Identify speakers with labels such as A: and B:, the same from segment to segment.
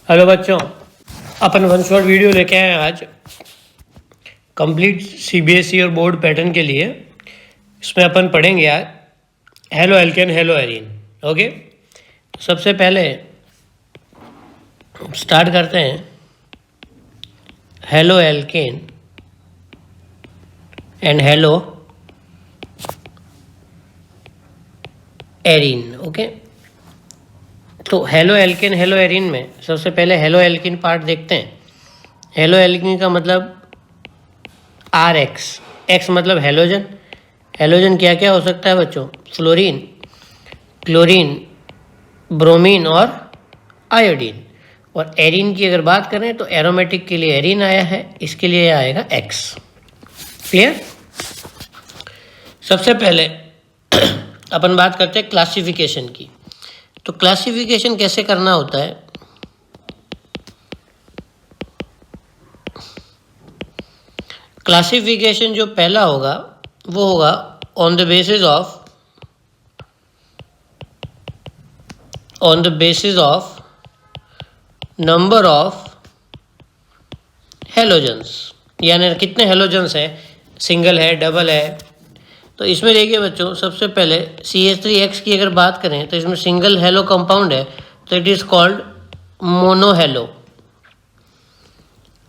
A: Hello बच्चों, अपन one shot video लेके आए हैं आज कंप्लीट सीबीएसई और बोर्ड पैटर्न के लिए। इसमें अपन पढ़ेंगे आज halo alkane hello arene. Okay, सबसे पहले स्टार्ट करते हैं halo alkane and hello arene. Okay, तो हेलो एल्केन हेलो एरीन में सबसे पहले हेलो एल्केन पार्ट देखते हैं। हेलो एल्केन का मतलब आर एक्स, एक्स मतलब हेलोजन। हेलोजन क्या क्या हो सकता है बच्चों? फ्लोरीन, क्लोरीन, ब्रोमीन और आयोडीन। और एरीन की अगर बात करें तो एरोमेटिक के लिए एरीन आया है, इसके लिए आएगा एक्स। क्लियर? सबसे पहले अपन बात करते हैं क्लासिफिकेशन की। तो क्लासिफिकेशन कैसे करना होता है? क्लासिफिकेशन जो पहला होगा वो होगा on the basis of number of halogens, यानी कितने हेलोजन्स है, सिंगल है, डबल है। तो इसमें देखिए बच्चों, सबसे पहले CH3X की अगर बात करें तो इसमें सिंगल हेलो कंपाउंड है, तो इट इज़ कॉल्ड मोनोहेलो।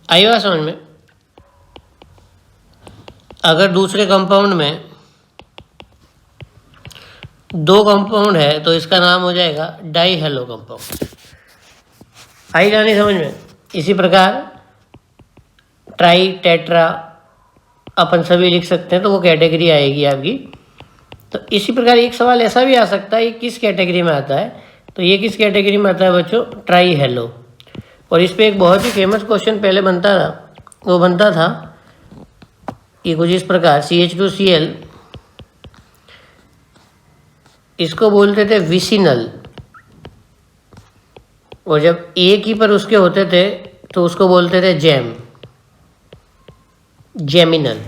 A: आई बात समझ में? अगर दूसरे कंपाउंड में दो कंपाउंड है तो इसका नाम हो जाएगा डाई हेलो कंपाउंड। आई जानी समझ में? इसी प्रकार ट्राई, टेट्रा अपन सभी लिख सकते हैं, तो वो कैटेगरी आएगी आपकी। तो इसी प्रकार एक सवाल ऐसा भी आ सकता है, ये किस कैटेगरी में आता है? तो ये किस कैटेगरी में आता है बच्चों? Try hello. और इस पे एक बहुत ही फेमस क्वेश्चन पहले बनता था, वो बनता था ये कुछ इस प्रकार, CH2Cl, इसको बोलते थे विसिनल, और जब एक ही पर उसके होते थे तो उसको बोलते थे जेमिनल।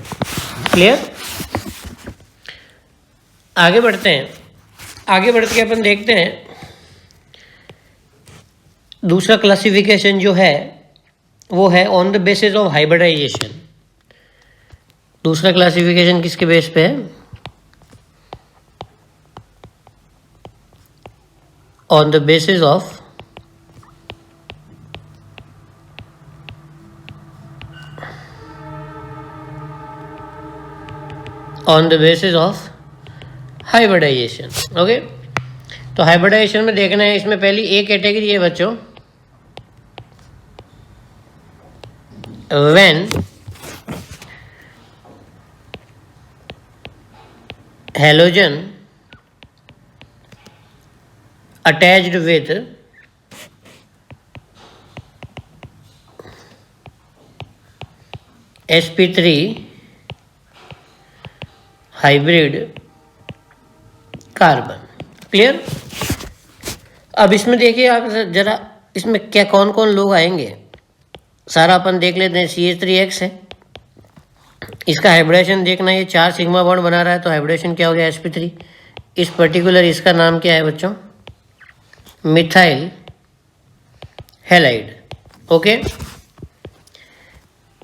A: क्लियर? आगे बढ़ते हैं। आगे बढ़ के अपन देखते हैं दूसरा क्लासिफिकेशन जो है वो है on the basis of hybridization. दूसरा क्लासिफिकेशन किसके बेस पे है? On the basis of hybridization. Okay, तो हाइब्रिडाइजेशन में देखना है, इसमें पहली एक कैटेगरी है बच्चों, when halogen attached with sp3 hybrid carbon. Clear? अब इसमें देखिए आप जरा, इसमें क्या कौन कौन लोग आएंगे सारा अपन देख लेते हैं। CH3X है, इसका हाइब्रिडेशन देखना, ये 4 सिग्मा बॉन्ड बना रहा है, तो हाइब्रिडेशन क्या हो गया? sp3। इस पर्टिकुलर इसका नाम क्या है बच्चों? Methyl halide. ओके,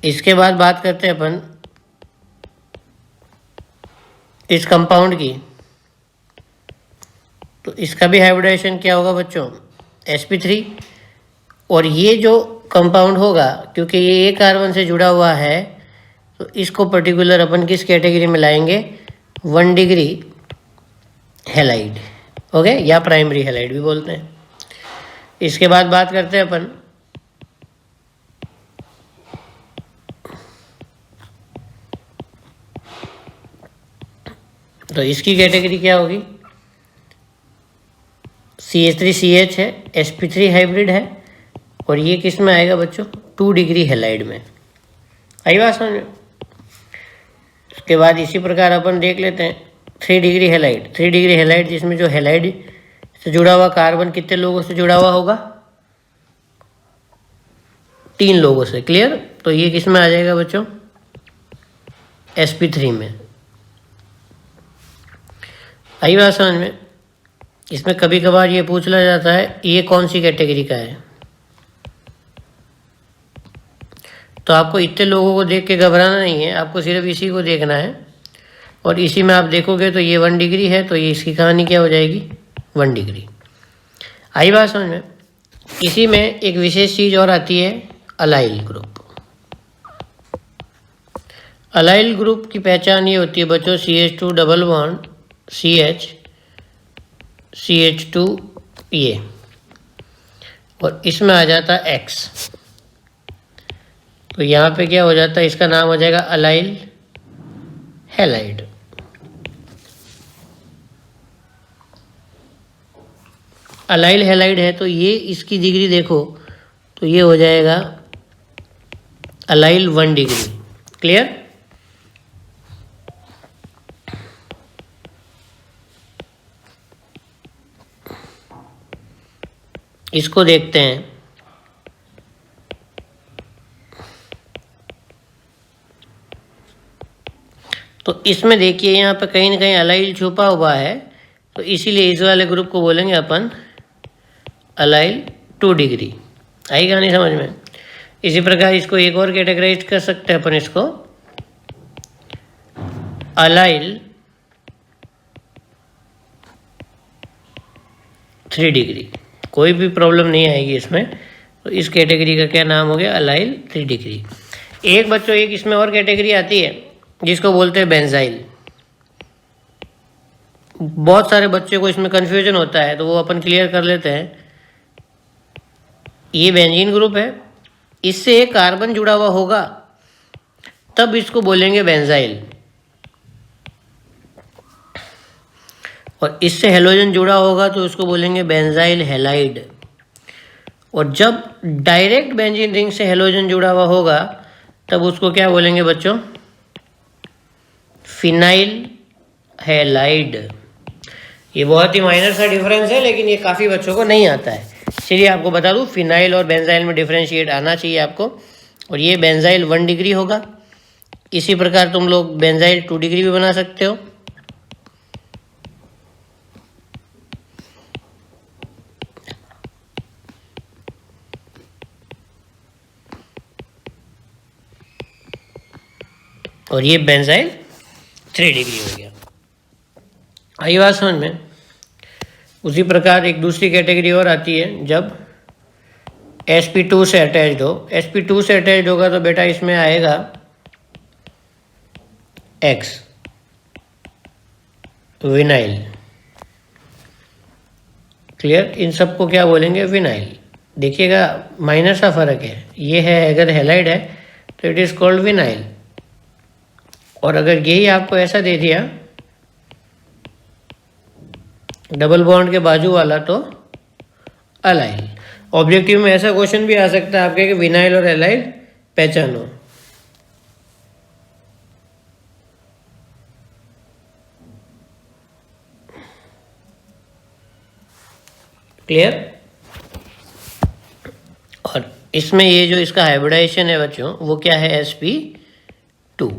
A: इसके बाद बात करते हैं अपन इस कंपाउंड की। तो इसका भी हाइब्रिडेशन क्या होगा बच्चों? sp3। और ये जो कंपाउंड होगा, क्योंकि ये एक कार्बन से जुड़ा हुआ है, तो इसको पर्टिकुलर अपन किस कैटेगरी में लाएंगे? 1 डिग्री हैलाइड। ओके, या प्राइमरी हैलाइड भी बोलते हैं। इसके बाद बात करते हैं अपन तो इसकी कैटेगरी क्या होगी? CH3CH है, sp3 हाइब्रिड है, और ये किस में आएगा बच्चों? 2 डिग्री हैलाइड में। आई बात समझ में? उसके बाद इसी प्रकार अपन देख लेते हैं 3 डिग्री हैलाइड। 3 डिग्री हैलाइड, जिसमें जो हैलाइड से जुड़ा हुआ कार्बन कितने लोगों से जुड़ा हुआ होगा? 3 लोगों से। क्लियर? तो ये किस में आ जाएगा बच्चों? sp3 में। आई बात समझ में? इसमें कभी कभार ये पूछ लिया जाता है ये कौन सी कैटेगरी का है, तो आपको इतने लोगों को देख के घबराना नहीं है, आपको सिर्फ इसी को देखना है। और इसी में आप देखोगे तो ये 1 डिग्री है, तो ये इसकी कहानी क्या हो जाएगी, 1 डिग्री। आई बात समझ में। इसी में एक विशेष चीज़ और आती है, अलाइल ग्रुप। अलाइल ग्रुप की पहचान ये होती है बच्चों, CH2 double bond CH CH2 ये, और इसमें आ जाता X। तो यहाँ पे क्या हो जाता है, इसका नाम हो जाएगा अलाइल हैलाइड। अलाइल हैलाइड है तो ये इसकी डिग्री देखो तो ये हो जाएगा अलाइल 1 डिग्री। क्लियर। इसको देखते हैं। तो इसमें देखिए यहाँ पे कहीं ना कहीं अलाइल छुपा हुआ है, तो इसीलिए इस वाले ग्रुप को बोलेंगे अपन अलाइल 2 डिग्री। आई कहानी समझ में। इसी प्रकार इसको एक और कैटेगराइज कर सकते हैं अपन, इसको अलाइल 3 डिग्री। कोई भी प्रॉब्लम नहीं आएगी इसमें। तो इस कैटेगरी का क्या नाम हो गया, अलाइल 3 डिग्री। एक बच्चों एक इसमें और कैटेगरी आती है जिसको बोलते हैं बेंजाइल। बहुत सारे बच्चों को इसमें कन्फ्यूजन होता है, तो वो अपन क्लियर कर लेते हैं। ये बेंजीन ग्रुप है, इससे एक कार्बन जुड़ा हुआ होगा तब इसको बोलेंगे बेंजाइल, और इससे हेलोजन जुड़ा होगा तो उसको बोलेंगे बेंजाइल हैलाइड। और जब डायरेक्ट बेंजीन रिंग से हेलोजन जुड़ा हुआ होगा तब उसको क्या बोलेंगे बच्चों, फिनाइल हैलाइड। ये बहुत ही माइनर सा डिफरेंस है, लेकिन ये काफ़ी बच्चों को नहीं आता है। चलिए आपको बता दूं, फिनाइल और बेंजाइल में डिफरेंशिएट आना चाहिए आपको। और ये बेंजाइल 1 डिग्री होगा। इसी प्रकार तुम लोग बेंजाइल 2 डिग्री भी बना सकते हो। और ये बेंजाइल 3 डिग्री हो गया। आई बात समझ में। उसी प्रकार एक दूसरी कैटेगरी और आती है, जब sp2 से अटैच्ड हो। sp2 से अटैच्ड होगा तो बेटा इसमें आएगा X, विनाइल। क्लियर। इन सबको क्या बोलेंगे, विनाइल। देखिएगा माइनर सा फर्क है, ये है अगर हैलाइड है तो इट इज कॉल्ड विनाइल, और अगर यही आपको ऐसा दे दिया डबल बॉन्ड के बाजू वाला तो अलाइल। ऑब्जेक्टिव में ऐसा क्वेश्चन भी आ सकता है आपके कि विनाइल और एलाइल पहचानो। क्लियर। और इसमें ये जो इसका हाइब्रिडाइजेशन है बच्चों, वो क्या है, sp2।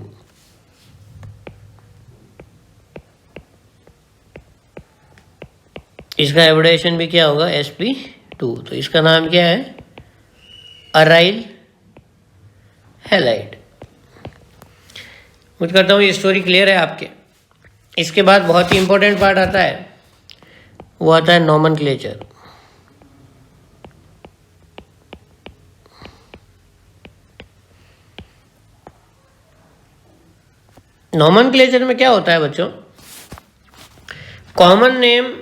A: इसका हाइब्रिडाइजेशन भी क्या होगा, sp2। तो इसका नाम क्या है, अराइल हैलाइड। मुझे करता हूँ ये स्टोरी क्लियर है आपके। इसके बाद बहुत ही इंपॉर्टेंट पार्ट आता है, वो आता है नॉमेनक्लेचर। नॉमेनक्लेचर में क्या होता है बच्चों, कॉमन नेम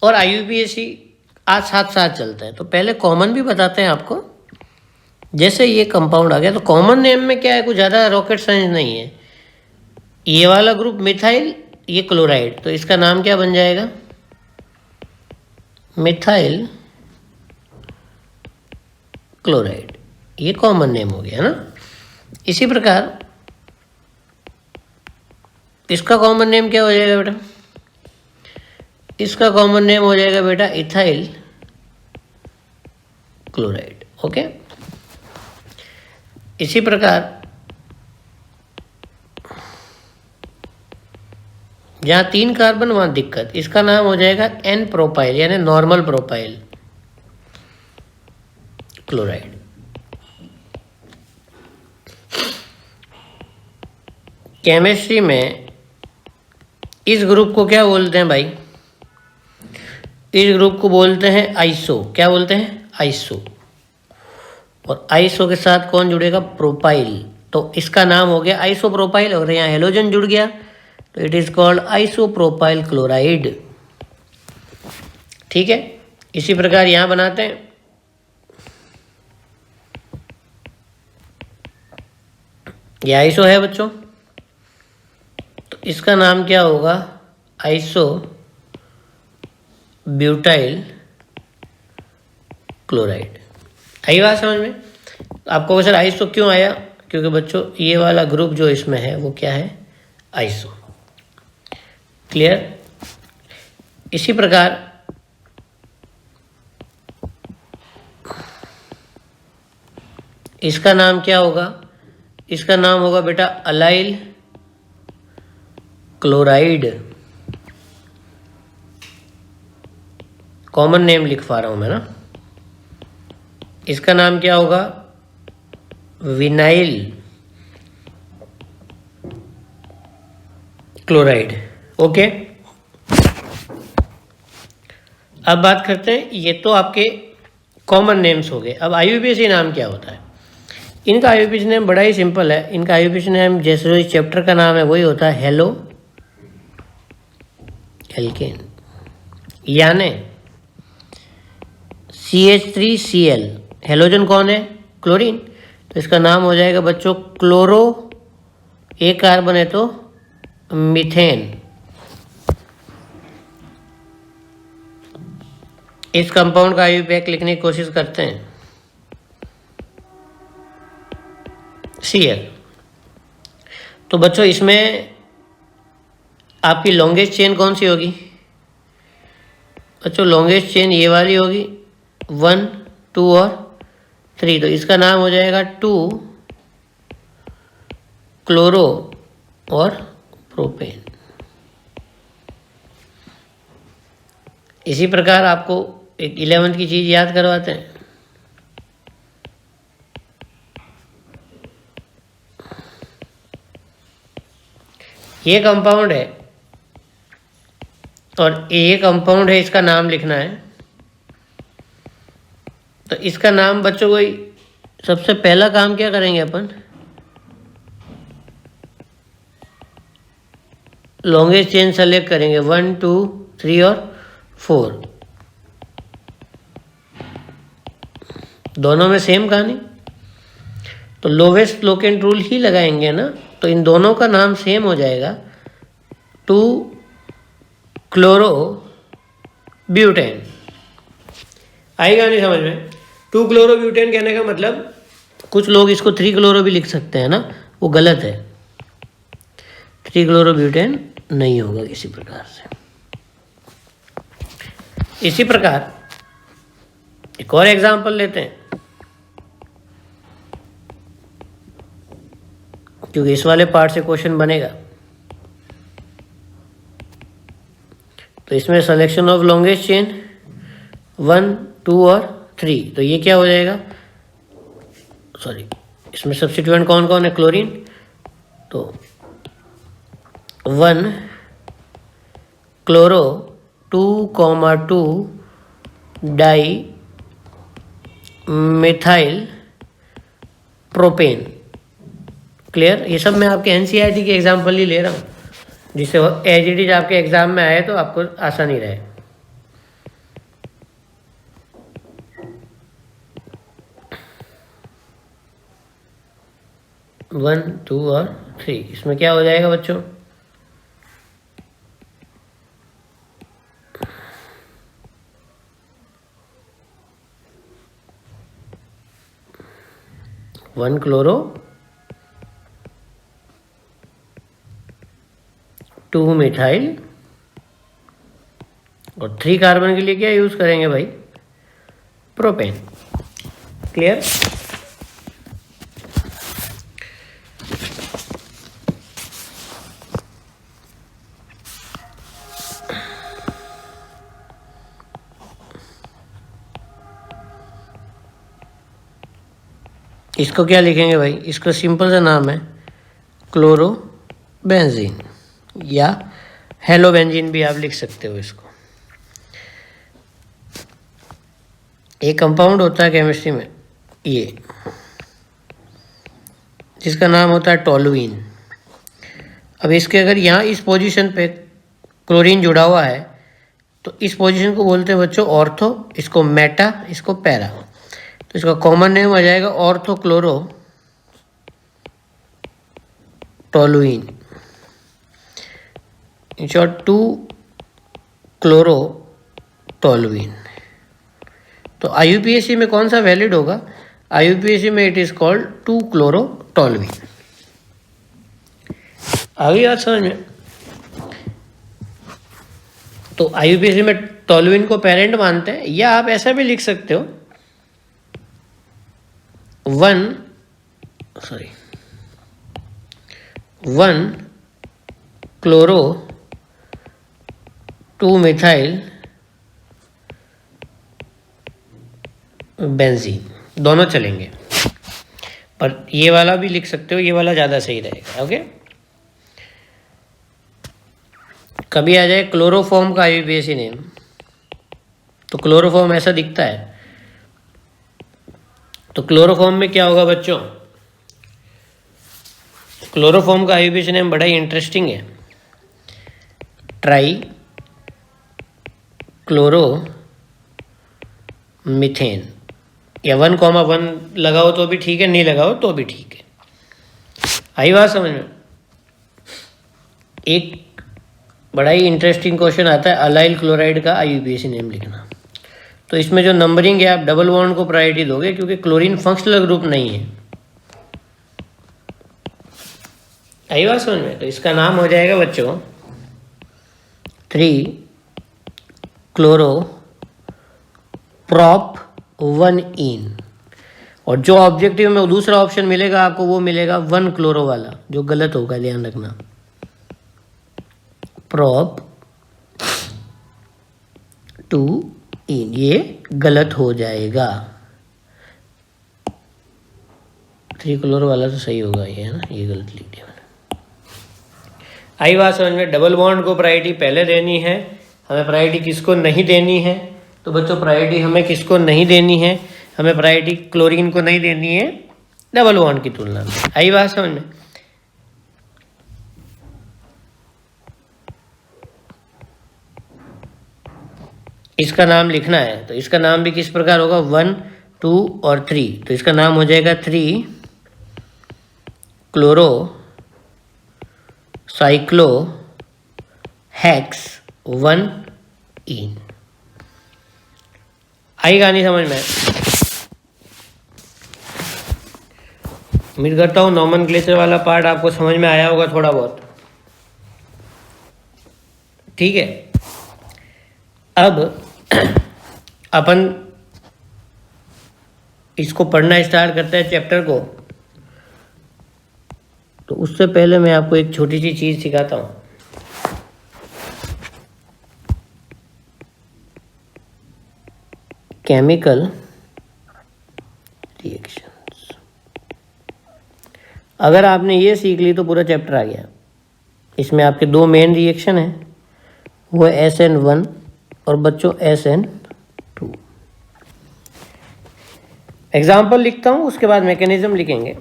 A: और IUPAC आज साथ साथ चलता है। तो पहले कॉमन भी बताते हैं आपको। जैसे ये कंपाउंड आ गया तो कॉमन नेम में क्या है, कुछ ज़्यादा रॉकेट साइंस नहीं है। ये वाला ग्रुप मिथाइल, ये क्लोराइड, तो इसका नाम क्या बन जाएगा, मिथाइल क्लोराइड। ये कॉमन नेम हो गया ना। इसी प्रकार इसका कॉमन नेम क्या हो जाएगा बेटा, इसका कॉमन नेम हो जाएगा बेटा इथाइल क्लोराइड। ओके। इसी प्रकार जहां 3 कार्बन वहां दिक्कत, इसका नाम हो जाएगा N प्रोपाइल, यानी नॉर्मल प्रोपाइल क्लोराइड। केमिस्ट्री में इस ग्रुप को क्या बोलते हैं भाई? इस ग्रुप को बोलते हैं आइसो। क्या बोलते हैं? आइसो। और आइसो के साथ कौन जुड़ेगा? प्रोपाइल। तो इसका नाम हो गया आइसोप्रोपाइल। और यहाँ हेलोजन जुड़ गया तो it is called isopropyl chloride. ठीक है, इसी प्रकार यहाँ बनाते हैं। ये आइसो है बच्चों, तो इसका नाम क्या होगा? Iso butyl chloride. आई बात समझ में? आपको सर आइसो क्यों आया? क्योंकि बच्चों ये वाला ग्रुप जो इसमें है वो क्या है? आइसो। क्लियर? इसी प्रकार इसका नाम क्या होगा? इसका नाम होगा बेटा अलाइल क्लोराइड। कॉमन नेम लिखवा रहा हूं मैं ना। इसका नाम क्या होगा? Vinyl chloride. ओके, अब बात करते हैं, ये तो आपके कॉमन नेम्स हो गए। अब आईयूपीएसी नाम क्या होता है? इनका आईयूपीएसी नेम बड़ा ही सिंपल है। इनका आईयूपीएसी नेम जैसे जो चैप्टर का नाम है वही होता है, हेलो एल्केन, यानी CH3Cl। हेलोजन कौन है? क्लोरीन। तो इसका नाम हो जाएगा बच्चों क्लोरो, एक कार्बन है तो मीथेन। इस कंपाउंड का आईयूपीएसी लिखने की कोशिश करते हैं, Cl। तो बच्चों इसमें आपकी लॉन्गेस्ट चेन कौन सी होगी? बच्चों लॉन्गेस्ट चेन ये वाली होगी, 1, 2 और 3। तो इसका नाम हो जाएगा 2 क्लोरो और प्रोपेन। इसी प्रकार आपको एक 11th की चीज याद करवाते हैं। ये कंपाउंड है और ये कंपाउंड है, इसका नाम लिखना है। तो इसका नाम बच्चों को सबसे पहला काम क्या करेंगे अपन? लॉन्गेस्ट चेन सेलेक्ट करेंगे, 1, 2, 3 और 4। दोनों में सेम कहानी, तो लोवेस्ट लोकेंट रूल ही लगाएंगे ना। तो इन दोनों का नाम सेम हो जाएगा, 2 क्लोरो ब्यूटेन। आएगा नहीं समझ में? 2 क्लोरो ब्यूटेन कहने का मतलब, कुछ लोग इसको 3 क्लोरो भी लिख सकते हैं ना, वो गलत है। 3 क्लोरो ब्यूटेन नहीं होगा किसी प्रकार से। इसी प्रकार एक और एग्जांपल लेते हैं, क्योंकि इस वाले पार्ट से क्वेश्चन बनेगा। तो इसमें सिलेक्शन ऑफ लॉन्गेस्ट चेन 1, 2 और 3। तो ये क्या हो जाएगा? सॉरी, इसमें सब्स्टिट्यूएंट कौन कौन है? क्लोरीन। तो 1 chloro 2,2 di methyl propane. Clear? ये सब मैं आपके एनसीईआरटी के एग्जाम्पल ही ले रहा हूँ, जिससे एज इट इज आपके एग्जाम में आए तो आपको आसानी रहे। वन, 2 और 3, इसमें क्या हो जाएगा बच्चों? वन क्लोरो 2 मिथाइल और 3 कार्बन के लिए क्या यूज करेंगे भाई? प्रोपेन। क्लियर? इसको क्या लिखेंगे भाई? इसका सिंपल सा नाम है क्लोरो बेंजीन, या हेलो बेंजीन भी आप लिख सकते हो इसको। एक कंपाउंड होता है केमिस्ट्री में ये, जिसका नाम होता है टोलुइन। अब इसके अगर यहाँ इस पोजीशन पे क्लोरीन जुड़ा हुआ है तो इस पोजीशन को बोलते हैं बच्चों ऑर्थो, इसको मेटा, इसको पैरा। तो इसका कॉमन नेम आ जाएगा ortho chloro toluene, in short 2 chloro toluene. तो IUPAC में कौन सा वैलिड होगा? IUPAC में it is called 2 chloro toluene. आ गई बात समझ में? तो IUPAC में टोलुइन को पेरेंट मानते हैं, या आप ऐसा भी लिख सकते हो 1 क्लोरो 2 मिथाइल बेंजीन, दोनों चलेंगे, पर ये वाला भी लिख सकते हो, ये वाला ज़्यादा सही रहेगा। ओके, कभी आ जाए क्लोरोफॉर्म का IUPAC नेम, तो क्लोरोफॉर्म ऐसा दिखता है। तो क्लोरोफॉर्म में क्या होगा बच्चों? क्लोरोफॉर्म का IUPAC नेम बड़ा ही इंटरेस्टिंग है, ट्राई क्लोरो मीथेन, या 1,1 लगाओ तो भी ठीक है, नहीं लगाओ तो भी ठीक है। आई बात समझ में? एक बड़ा ही इंटरेस्टिंग क्वेश्चन आता है अलाइल क्लोराइड का IUPAC नेम लिखना। तो इसमें जो नंबरिंग है, आप डबल बॉन्ड को प्रायोरिटी दोगे क्योंकि क्लोरीन फंक्शनल ग्रुप नहीं है। आई बात समझ में? तो इसका नाम हो जाएगा बच्चों 3 क्लोरो प्रॉप 1इन, और जो ऑब्जेक्टिव में दूसरा ऑप्शन मिलेगा आपको वो मिलेगा 1 क्लोरो वाला, जो गलत होगा, ध्यान रखना। प्रॉप 2इन, ये गलत हो जाएगा। 3 क्लोरो वाला तो सही होगा ये, है ना, ये गलत लिख दिया मैंने। आई बात समझ में? डबल बॉन्ड को प्रायोरिटी पहले देनी है, हमें प्रायोरिटी किसको नहीं देनी है? तो बच्चों प्रायोरिटी हमें किसको नहीं देनी है? हमें प्रायोरिटी क्लोरीन को नहीं देनी है डबल बॉन्ड की तुलना में। आई बात समझ में? इसका नाम लिखना है, तो इसका नाम भी किस प्रकार होगा? 1, 2 और 3। तो इसका नाम हो जाएगा 3 क्लोरो साइक्लो हेक्स 1इन। आई कहानी समझ में? उम्मीद करता हूँ नॉमेनक्लेचर वाला पार्ट आपको समझ में आया होगा थोड़ा बहुत। ठीक है, अब अपन इसको पढ़ना स्टार्ट करते हैं चैप्टर को। तो उससे पहले मैं आपको एक छोटी सी चीज सिखाता हूँ। केमिकल रिएक्शंस, अगर आपने ये सीख ली तो पूरा चैप्टर आ गया। इसमें आपके 2 मेन रिएक्शन है, वो है SN1 और बच्चों SN2। एग्जाम्पल लिखता हूं, उसके बाद मैकेनिज्म लिखेंगे।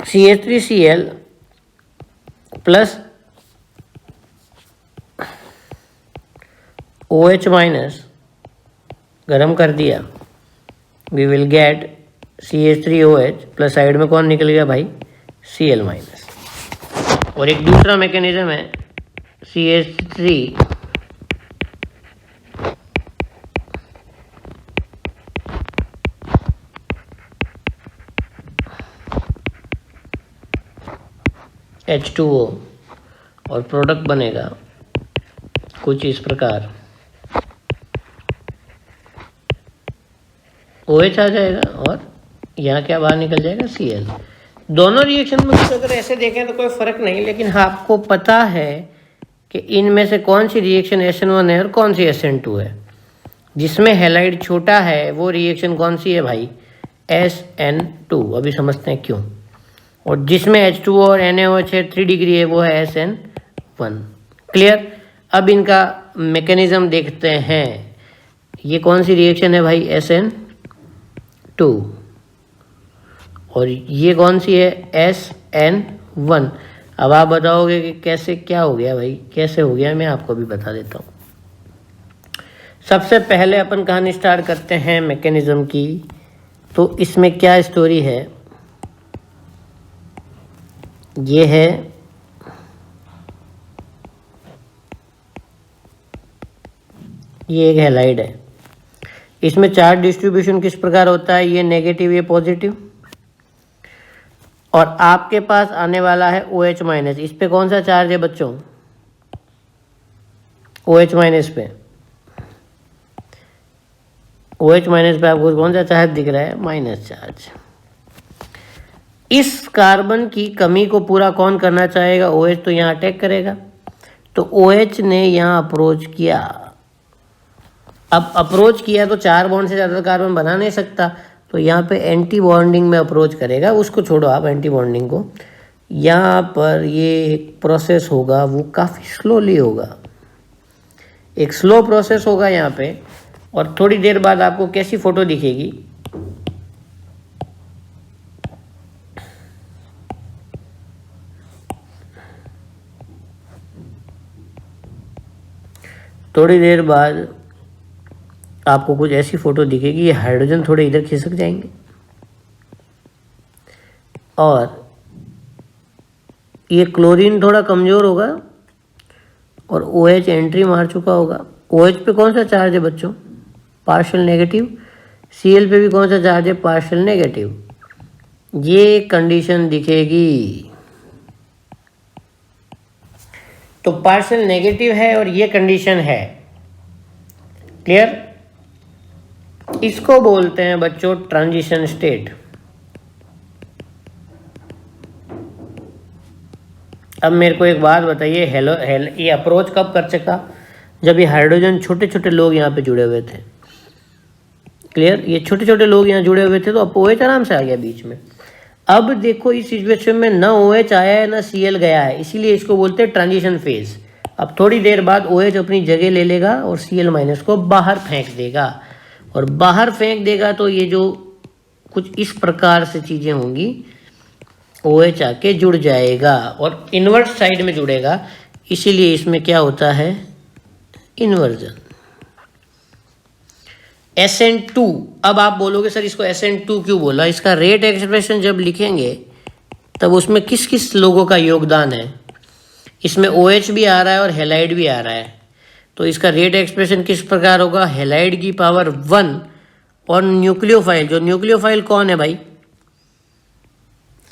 A: CH3Cl प्लस OH माइनस गर्म कर दिया, we will get CH3OH plus side में कौन निकल गया भाई? Cl minus. और एक दूसरा मैकेनिज्म है CH3 H2O और प्रोडक्ट बनेगा कुछ इस प्रकार, OH आ जाएगा और यहाँ क्या बाहर निकल जाएगा? Cl। दोनों रिएक्शन में अगर ऐसे देखें तो कोई फर्क नहीं, लेकिन हाँ आपको पता है कि इनमें से कौन सी रिएक्शन SN1 है और कौन सी SN2 है। जिसमें हैलाइड छोटा है वो रिएक्शन कौन सी है भाई? SN2। अभी समझते हैं क्यों। और जिसमें H2O और NaOH है 3 डिग्री है वो है SN1। क्लियर। अब इनका मैकेनिज्म देखते हैं। ये कौन सी रिएक्शन है भाई? SN2। और ये कौन सी है? SN1। अब आप बताओगे कि कैसे, क्या हो गया भाई, कैसे हो गया? मैं आपको भी बता देता हूँ। सबसे पहले अपन कहानी स्टार्ट करते हैं मैकेनिज्म की। तो इसमें क्या स्टोरी है? ये है ये एक हैलाइड है। इसमें चार्ज डिस्ट्रीब्यूशन किस प्रकार होता है? ये नेगेटिव, ये पॉजिटिव। और आपके पास आने वाला है OH माइनस। इस पे कौन सा चार्ज है बच्चों? OH माइनस पे। OH माइनस पे आपको कौन सा चार्ज दिख रहा है? Minus charge. इस कार्बन की कमी को पूरा कौन करना चाहेगा? OH तो यहाँ अटैक करेगा। तो OH ने यहाँ अप्रोच किया। अब अप्रोच किया तो 4 बॉन्ड से ज़्यादा कार्बन बना नहीं सकता, तो यहाँ पे एंटी बॉन्डिंग में अप्रोच करेगा। उसको छोड़ो आप एंटी बॉन्डिंग को। यहाँ पर ये प्रोसेस होगा वो काफ़ी स्लोली होगा, एक स्लो प्रोसेस होगा यहाँ पे। और थोड़ी देर बाद आपको कैसी फ़ोटो दिखेगी? थोड़ी देर बाद आपको कुछ ऐसी फोटो दिखेगी। ये हाइड्रोजन थोड़े इधर खिसक जाएंगे और ये क्लोरीन थोड़ा कमज़ोर होगा और OH एंट्री मार चुका होगा। OH पे कौन सा चार्ज है बच्चों? Partial negative. Cl पे भी कौन सा चार्ज है? Partial negative. ये कंडीशन दिखेगी। तो पार्शियल नेगेटिव है और ये कंडीशन है। क्लियर। इसको बोलते हैं बच्चों ट्रांजिशन स्टेट। अब मेरे को एक बात बताइए, ये अप्रोच कब कर सका? जब ये हाइड्रोजन छोटे छोटे लोग यहाँ पे जुड़े हुए थे। क्लियर। ये छोटे छोटे लोग यहाँ जुड़े हुए थे तो अब OH आराम से आ गया बीच में। अब देखो इस सिचुएशन में ना OH आया है ना Cl गया है, इसीलिए इसको बोलते हैं ट्रांजिशन फेज। अब थोड़ी देर बाद OH अपनी जगह ले लेगा और Cl माइनस को बाहर फेंक देगा। और बाहर फेंक देगा तो ये जो कुछ इस प्रकार से चीज़ें होंगी, OH आके जुड़ जाएगा और इन्वर्ट साइड में जुड़ेगा। इसीलिए इसमें क्या होता है? इन्वर्जन। SN2। अब आप बोलोगे सर इसको SN2 क्यों बोला? इसका रेट एक्सप्रेशन जब लिखेंगे तब उसमें किस किस लोगों का योगदान है? इसमें OH भी आ रहा है और हैलाइड भी आ रहा है। तो इसका रेट एक्सप्रेशन किस प्रकार होगा? हैलाइड की पावर 1 और न्यूक्लियोफाइल। जो न्यूक्लियोफाइल कौन है भाई?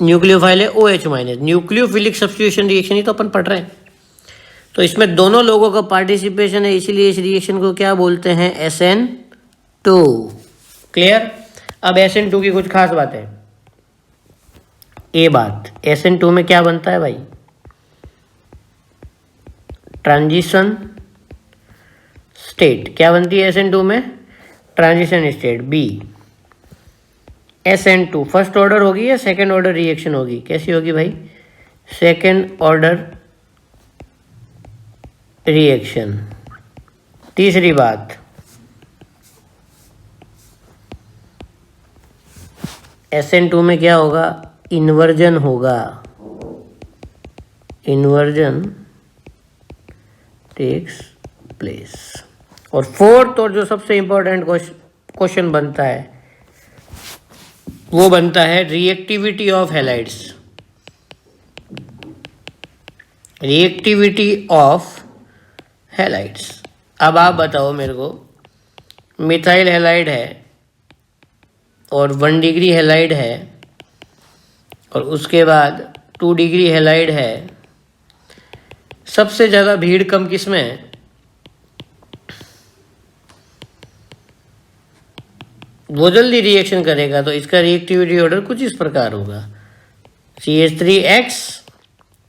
A: न्यूक्लियोफाइल है OH minus. Nucleophilic substitution reaction ही तो अपन पढ़ रहे हैं। तो इसमें दोनों लोगों का पार्टिसिपेशन है, इसीलिए इस रिएक्शन को क्या बोलते हैं? SN2। क्लियर। अब SN2 की कुछ खास बात है। ये बात SN2 में क्या बनता है भाई? Transition state. क्या बनती है SN2 में? Transition state B। SN2 first order होगी या सेकेंड ऑर्डर रिएक्शन होगी? कैसी होगी भाई? Second order reaction. तीसरी बात, SN2 में क्या होगा? इन्वर्जन होगा। Inversion takes place. और फोर्थ और जो सबसे इंपॉर्टेंट क्वेश्चन बनता है वो बनता है reactivity of halides. Reactivity of halides. अब आप बताओ मेरे को, मिथाइल हैलाइड है और 1 डिग्री हैलाइड है और उसके बाद 2 डिग्री हैलाइड है। सबसे ज़्यादा भीड़ कम किस में है? वो जल्दी रिएक्शन करेगा तो इसका रिएक्टिविटी ऑर्डर कुछ इस प्रकार होगा। CH3X,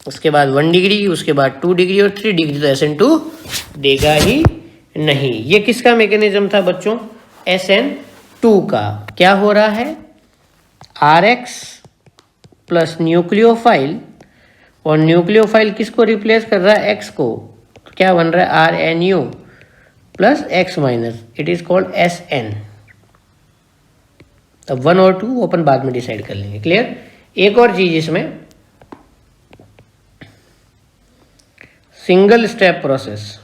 A: उसके बाद 1 डिग्री, उसके बाद 2 डिग्री और 3 डिग्री। तो SN2 देगा ही नहीं। ये किसका मैकेनिज्म था बच्चों? SN2 का। क्या हो रहा है? RX प्लस न्यूक्लियोफाइल, और न्यूक्लियोफाइल किसको रिप्लेस कर रहा है? एक्स को, तो क्या बन रहा है? R N U plus X minus, it is called S N. अब 1 और 2 वो अपन बाद में डिसाइड कर लेंगे। क्लियर? एक और चीज इसमें, सिंगल स्टेप प्रोसेस।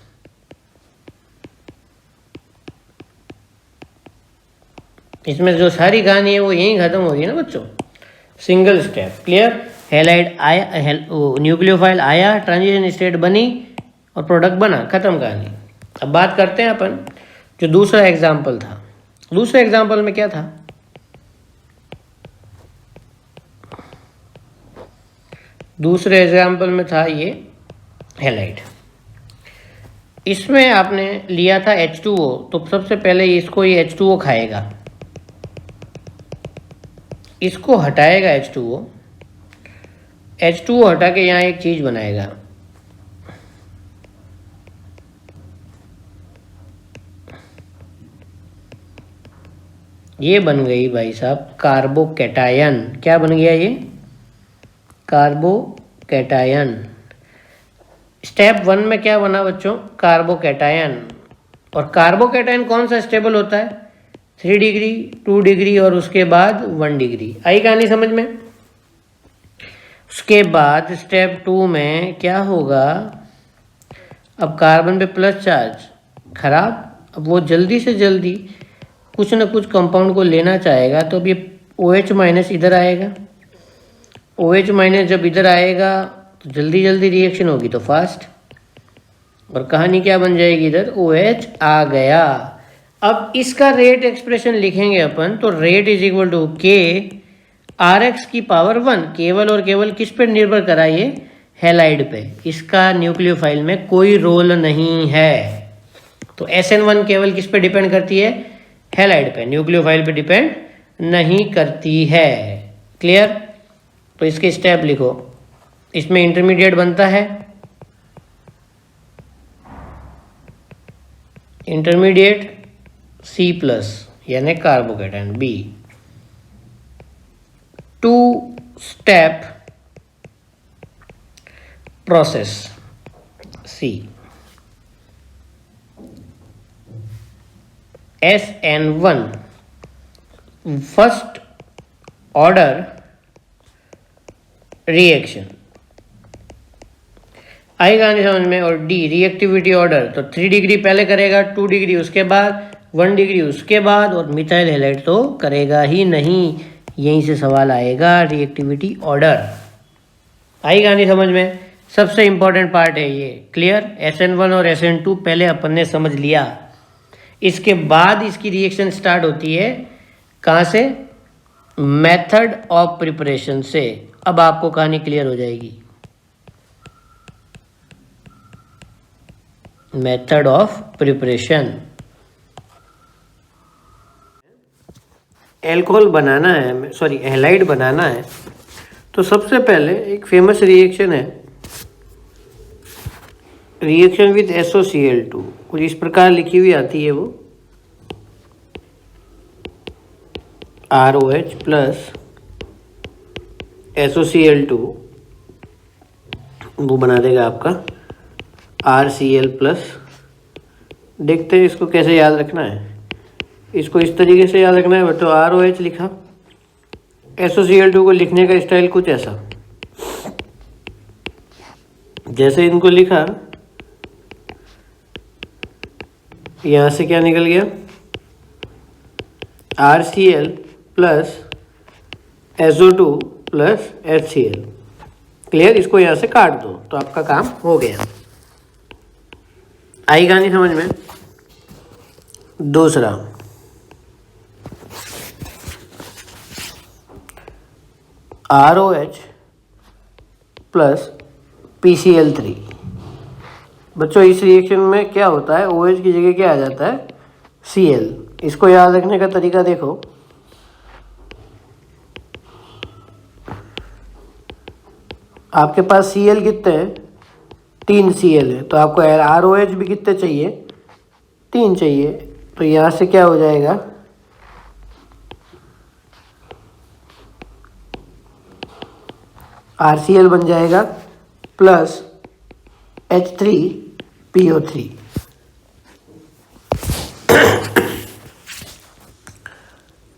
A: इसमें जो सारी कहानी है वो यहीं खत्म हो रही है ना बच्चों, सिंगल स्टेप। क्लियर? हैलाइड आया, न्यूक्लियोफाइल आया, ट्रांजिशन स्टेट बनी और प्रोडक्ट बना, खत्म कहानी। अब बात करते हैं अपन जो दूसरा एग्जाम्पल था। दूसरे एग्जाम्पल में क्या था? दूसरे एग्जाम्पल में था ये हैलाइड। इसमें आपने लिया था H2O, तो सबसे पहले इसको ये H2O खाएगा, इसको हटाएगा H2O, H2O हटा के यहाँ एक चीज बनाएगा, ये बन गई भाई साहब कार्बोकैटायन। क्या बन गया ये? कार्बोकैटायन। स्टेप 1 में क्या बना बच्चों? कार्बोकैटायन। और कार्बोकैटायन कौन सा स्टेबल होता है? 3 डिग्री, 2 डिग्री और उसके बाद 1 डिग्री। आई कहानी समझ में? उसके बाद स्टेप 2 में क्या होगा? अब कार्बन पे प्लस चार्ज, खराब। अब वो जल्दी से जल्दी कुछ ना कुछ कंपाउंड को लेना चाहेगा, तो अब ये OH माइनस इधर आएगा। OH माइनस जब इधर आएगा तो जल्दी जल्दी रिएक्शन होगी तो फास्ट, और कहानी क्या बन जाएगी? इधर OH आ गया। अब इसका रेट एक्सप्रेशन लिखेंगे अपन, तो rate is equal to K RX की पावर 1। केवल और केवल किस पे निर्भर करा? ये हैलाइड पे। इसका न्यूक्लियोफाइल में कोई रोल नहीं है, तो SN1 केवल किस पे डिपेंड करती है? हैलाइड पे, न्यूक्लियोफाइल पे डिपेंड नहीं करती है। क्लियर? तो इसके स्टेप लिखो। इसमें इंटरमीडिएट बनता है, इंटरमीडिएट C प्लस यानी carbocation B। 2 step process C। SN1 first order reaction. आएगा नहीं समझ में? और D रिएक्टिविटी ऑर्डर, तो 3 डिग्री पहले करेगा, 2 डिग्री उसके बाद, 1 डिग्री उसके बाद, और मिथाइल हैलाइड तो करेगा ही नहीं। यहीं से सवाल आएगा रिएक्टिविटी ऑर्डर। आएगा नहीं समझ में? सबसे इंपॉर्टेंट पार्ट है ये। क्लियर? SN1 और SN2 पहले अपन ने समझ लिया, इसके बाद इसकी रिएक्शन स्टार्ट होती है कहाँ से? मेथड ऑफ प्रिपरेशन से। अब आपको कहानी क्लियर हो जाएगी। मेथड ऑफ प्रिपरेशन, एल्कोहल बनाना है, सॉरी हैलाइड बनाना है, तो सबसे पहले एक फेमस रिएक्शन है, रिएक्शन विद SOCl2। कुछ इस प्रकार लिखी हुई आती है वो, ROH प्लस SOCl2, वो बना देगा आपका RCl प्लस। देखते हैं इसको कैसे याद रखना है। इसको इस तरीके से याद रखना है, तो ROH लिखा, SOCl2 को लिखने का स्टाइल कुछ ऐसा, जैसे इनको लिखा, यहाँ से क्या निकल गया? RCl plus SO2 plus HCl। Clear? इसको यहाँ से काट दो तो आपका काम हो गया। आई कहानी समझ में? दूसरा, ROH प्लस PCl3। बच्चों इस रिएक्शन में क्या होता है? OH की जगह क्या आ जाता है? Cl। इसको याद रखने का तरीका देखो, आपके पास Cl कितने हैं? 3 Cl है, तो आपको ROH भी कितने चाहिए? 3 चाहिए। तो यहाँ से क्या हो जाएगा? RCl बन जाएगा प्लस H3PO3।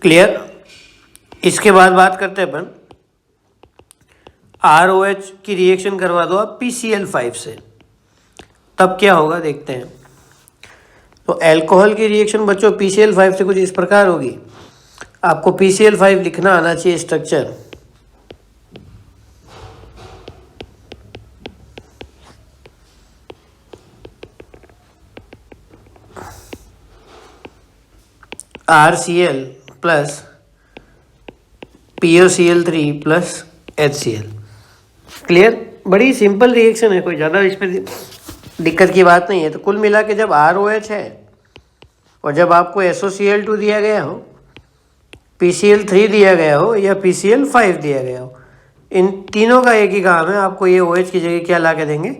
A: क्लियर। इसके बाद बात करते हैं अपन ROH की रिएक्शन करवा दो आप PCl5 से, तब क्या होगा देखते हैं। तो अल्कोहल की रिएक्शन बच्चों PCl5 से कुछ इस प्रकार होगी। आपको PCl5 लिखना आना चाहिए structure. RCl plus POCl3 plus HCl। Clear. बड़ी सिंपल रिएक्शन है, कोई ज़्यादा इसमें दिक्कत की बात नहीं है। तो कुल मिला के जब ROH है और जब आपको SOCl2 दिया गया हो, PCl3 दिया गया हो या PCl5 दिया गया हो, इन तीनों का एक ही काम है, आपको ये OH की जगह क्या ला के देंगे,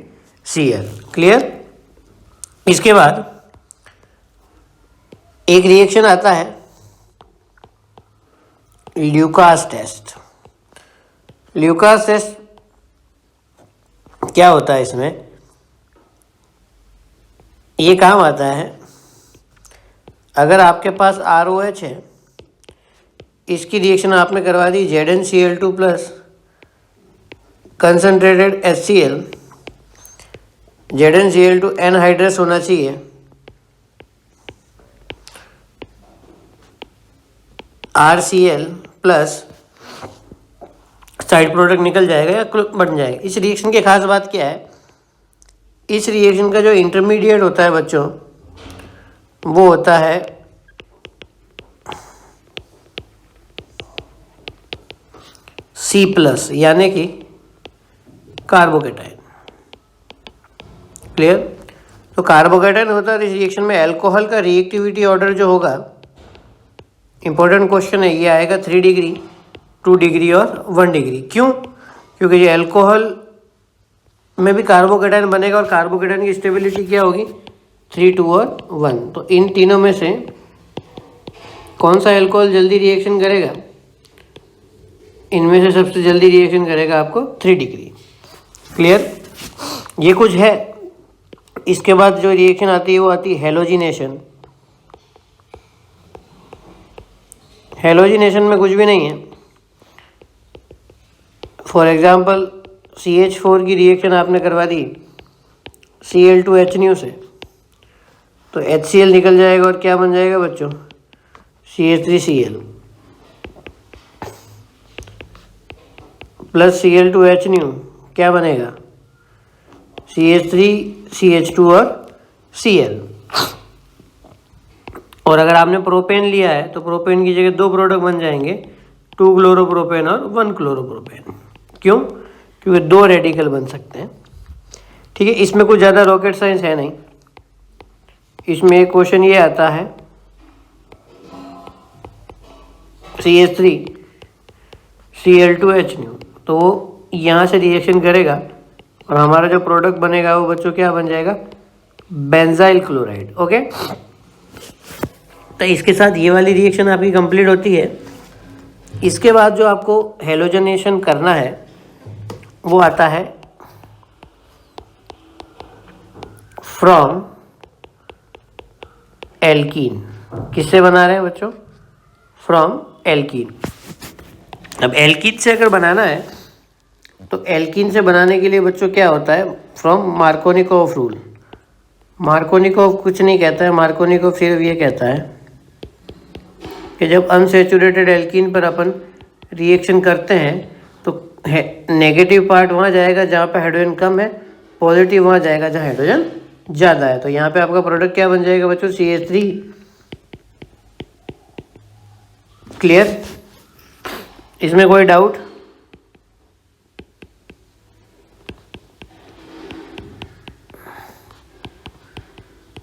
A: Cl। क्लियर। इसके बाद एक रिएक्शन आता है ल्यूकास टेस्ट। ल्यूकास टेस्ट क्या होता है, इसमें ये काम आता है, अगर आपके पास ROH है, इसकी रिएक्शन आपने करवा दी ZnCl2 plus concentrated HCl। ZnCl2 anhydrous होना चाहिए, RCl प्लस साइड प्रोडक्ट निकल जाएगा या बन जाएगा। इस रिएक्शन की खास बात क्या है, इस रिएक्शन का जो इंटरमीडिएट होता है बच्चों, वो होता है C+, यानी कि कार्बोकेटाइन। क्लियर। तो कार्बोकेटाइन होता है इस रिएक्शन में। अल्कोहल का रिएक्टिविटी ऑर्डर जो होगा, इंपॉर्टेंट क्वेश्चन है, ये आएगा 3 डिग्री, 2 डिग्री और 1 डिग्री। क्यों? क्योंकि ये अल्कोहल में भी कार्बोकेटाइन बनेगा और कार्बोकेटाइन की स्टेबिलिटी क्या होगी, 3, 2 और 1। तो इन तीनों में से कौन सा अल्कोहल जल्दी रिएक्शन करेगा, इनमें से सबसे जल्दी रिएक्शन करेगा आपको 3 डिग्री। क्लियर। ये कुछ है। इसके बाद जो रिएक्शन आती है वो आती है हेलोजिनेशन। हेलोजिनेशन में कुछ भी नहीं है। फॉर एग्जांपल CH4 की रिएक्शन आपने करवा दी Cl2H से, तो HCl निकल जाएगा और क्या बन जाएगा बच्चों, CH3Cl प्लस Cl2H क्या बनेगा, CH3CH2 और Cl। और अगर आपने प्रोपेन लिया है तो प्रोपेन की जगह 2 प्रोडक्ट बन जाएंगे, 2 क्लोरोप्रोपेन और 1 क्लोरोप्रोपेन। क्यों? क्योंकि 2 रेडिकल बन सकते हैं। ठीक है। इसमें कुछ ज़्यादा रॉकेट साइंस है नहीं। इसमें एक क्वेश्चन ये आता है CH3 Cl2H, तो वो यहाँ से रिएक्शन करेगा और हमारा जो प्रोडक्ट बनेगा वो बच्चों क्या बन जाएगा, बेंजाइल क्लोराइड। ओके। तो इसके साथ ये वाली रिएक्शन आपकी कंप्लीट होती है। इसके बाद जो आपको हेलोजनेशन करना है वो आता है फ्रॉम एल्कीन। किससे बना रहे हैं बच्चों, फ्रॉम एल्कीन। अब एल्कीन से अगर बनाना है तो एल्कीन से बनाने के लिए बच्चों क्या होता है, फ्रॉम मार्कोनिकोव रूल। मार्कोनिकोव कुछ नहीं कहता है, मार्कोनिकोव सिर्फ ये कहता है कि जब अनसैचुरेटेड एल्कीन पर अपन रिएक्शन करते हैं तो नेगेटिव पार्ट वहाँ जाएगा जहाँ पे हाइड्रोजन कम है, पॉजिटिव वहाँ जाएगा जहाँ हाइड्रोजन ज़्यादा है। तो यहाँ पे आपका प्रोडक्ट क्या बन जाएगा बच्चों, CH3। क्लियर। इसमें कोई डाउट?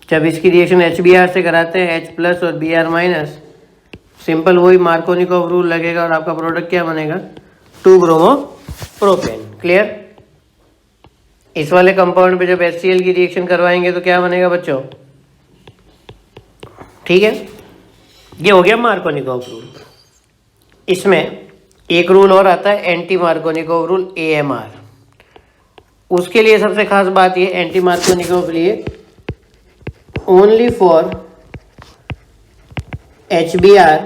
A: जब इसकी रिएक्शन HBr से कराते हैं, H+ और Br-, सिंपल वही मार्कोनिकोव रूल लगेगा और आपका प्रोडक्ट क्या बनेगा, 2 ब्रोमो प्रोपेन। क्लियर। इस वाले कंपाउंड पे जब HCl की रिएक्शन करवाएंगे तो क्या बनेगा बच्चों, ठीक है। ये हो गया मार्कोनिकोव रूल। इसमें एक रूल और आता है एंटी मार्कोनिकोव रूल, AMR। उसके लिए सबसे खास बात ये एंटी मार्कोनिकोव के लिए only for HBr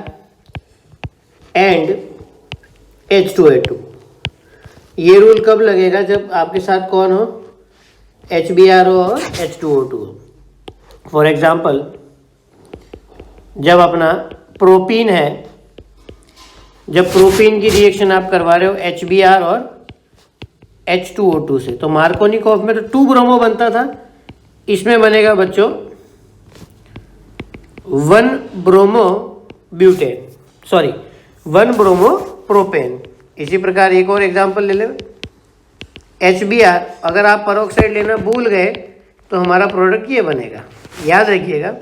A: and H2A2। ये रूल कब लगेगा? जब आपके साथ कौन हो? HBr हो और H2O2 हो। फॉर एग्जाम्पल, जब अपना प्रोपीन है, जब प्रोपीन की रिएक्शन आप करवा रहे हो HBr और H2O2 से, तो मार्कोनिकोव में तो 2 ब्रोमो बनता था, इसमें बनेगा बच्चों 1 bromo butane, sorry 1 bromo propane. इसी प्रकार एक और एग्जांपल ले लें, HBr अगर आप पेरोक्साइड लेना भूल गए तो हमारा प्रोडक्ट ये बनेगा, याद रखिएगा।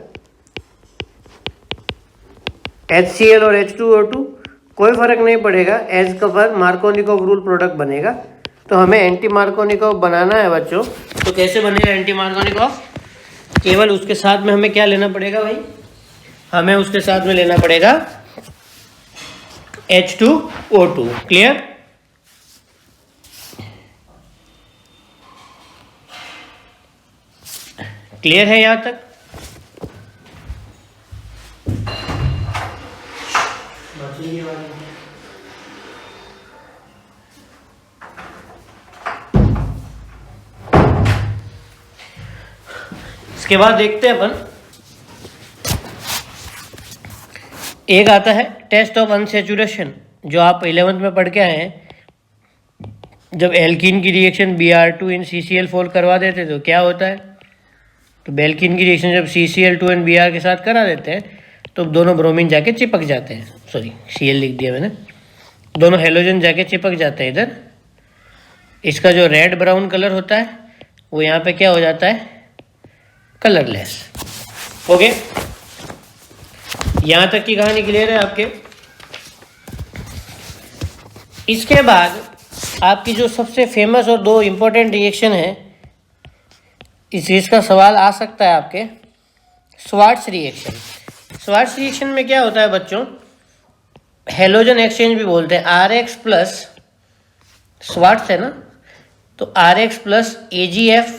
A: HCl और H2O2 कोई फर्क नहीं पड़ेगा, as per Markovnikov rule product बनेगा। तो हमें एंटी मार्कोनिकोव बनाना है बच्चों, तो कैसे बनेगा एंटी मार्कोनिकोव? केवल उसके साथ में हमें क्या लेना पड़ेगा भाई? हमें उसके साथ में लेना पड़ेगा H2O2। क्लियर? क्लियर है यहां तक? इसके बाद देखते हैं अपन, एक आता है टेस्ट ऑफ अनसैचुरेशन, जो आप 11th में पढ़ के आए हैं। जब एल्कीन की रिएक्शन Br2 इन CCl4 करवा देते तो क्या होता है? तो एल्कीन की रिएक्शन जब CCl2 एंड Br के साथ करा देते हैं तो दोनों ब्रोमीन जाके चिपक जाते हैं, सॉरी Cl लिख दिया मैंने, दोनों हेलोजन जाके चिपक जाते हैं इधर। इसका जो रेड ब्राउन कलर होता है वो यहाँ पे क्या हो जाता है? कलरलेस। ओके, यहां तक की कहानी क्लियर है आपके? इसके बाद आपकी जो सबसे फेमस और 2 इंपॉर्टेंट रिएक्शन है, इस चीज का सवाल आ सकता है आपके, स्वार्ट्स रिएक्शन। स्वार्ट्स रिएक्शन में क्या होता है बच्चों? हेलोजन एक्सचेंज भी बोलते हैं। RX प्लस स्वार्ट्स है ना, तो RX प्लस AgF,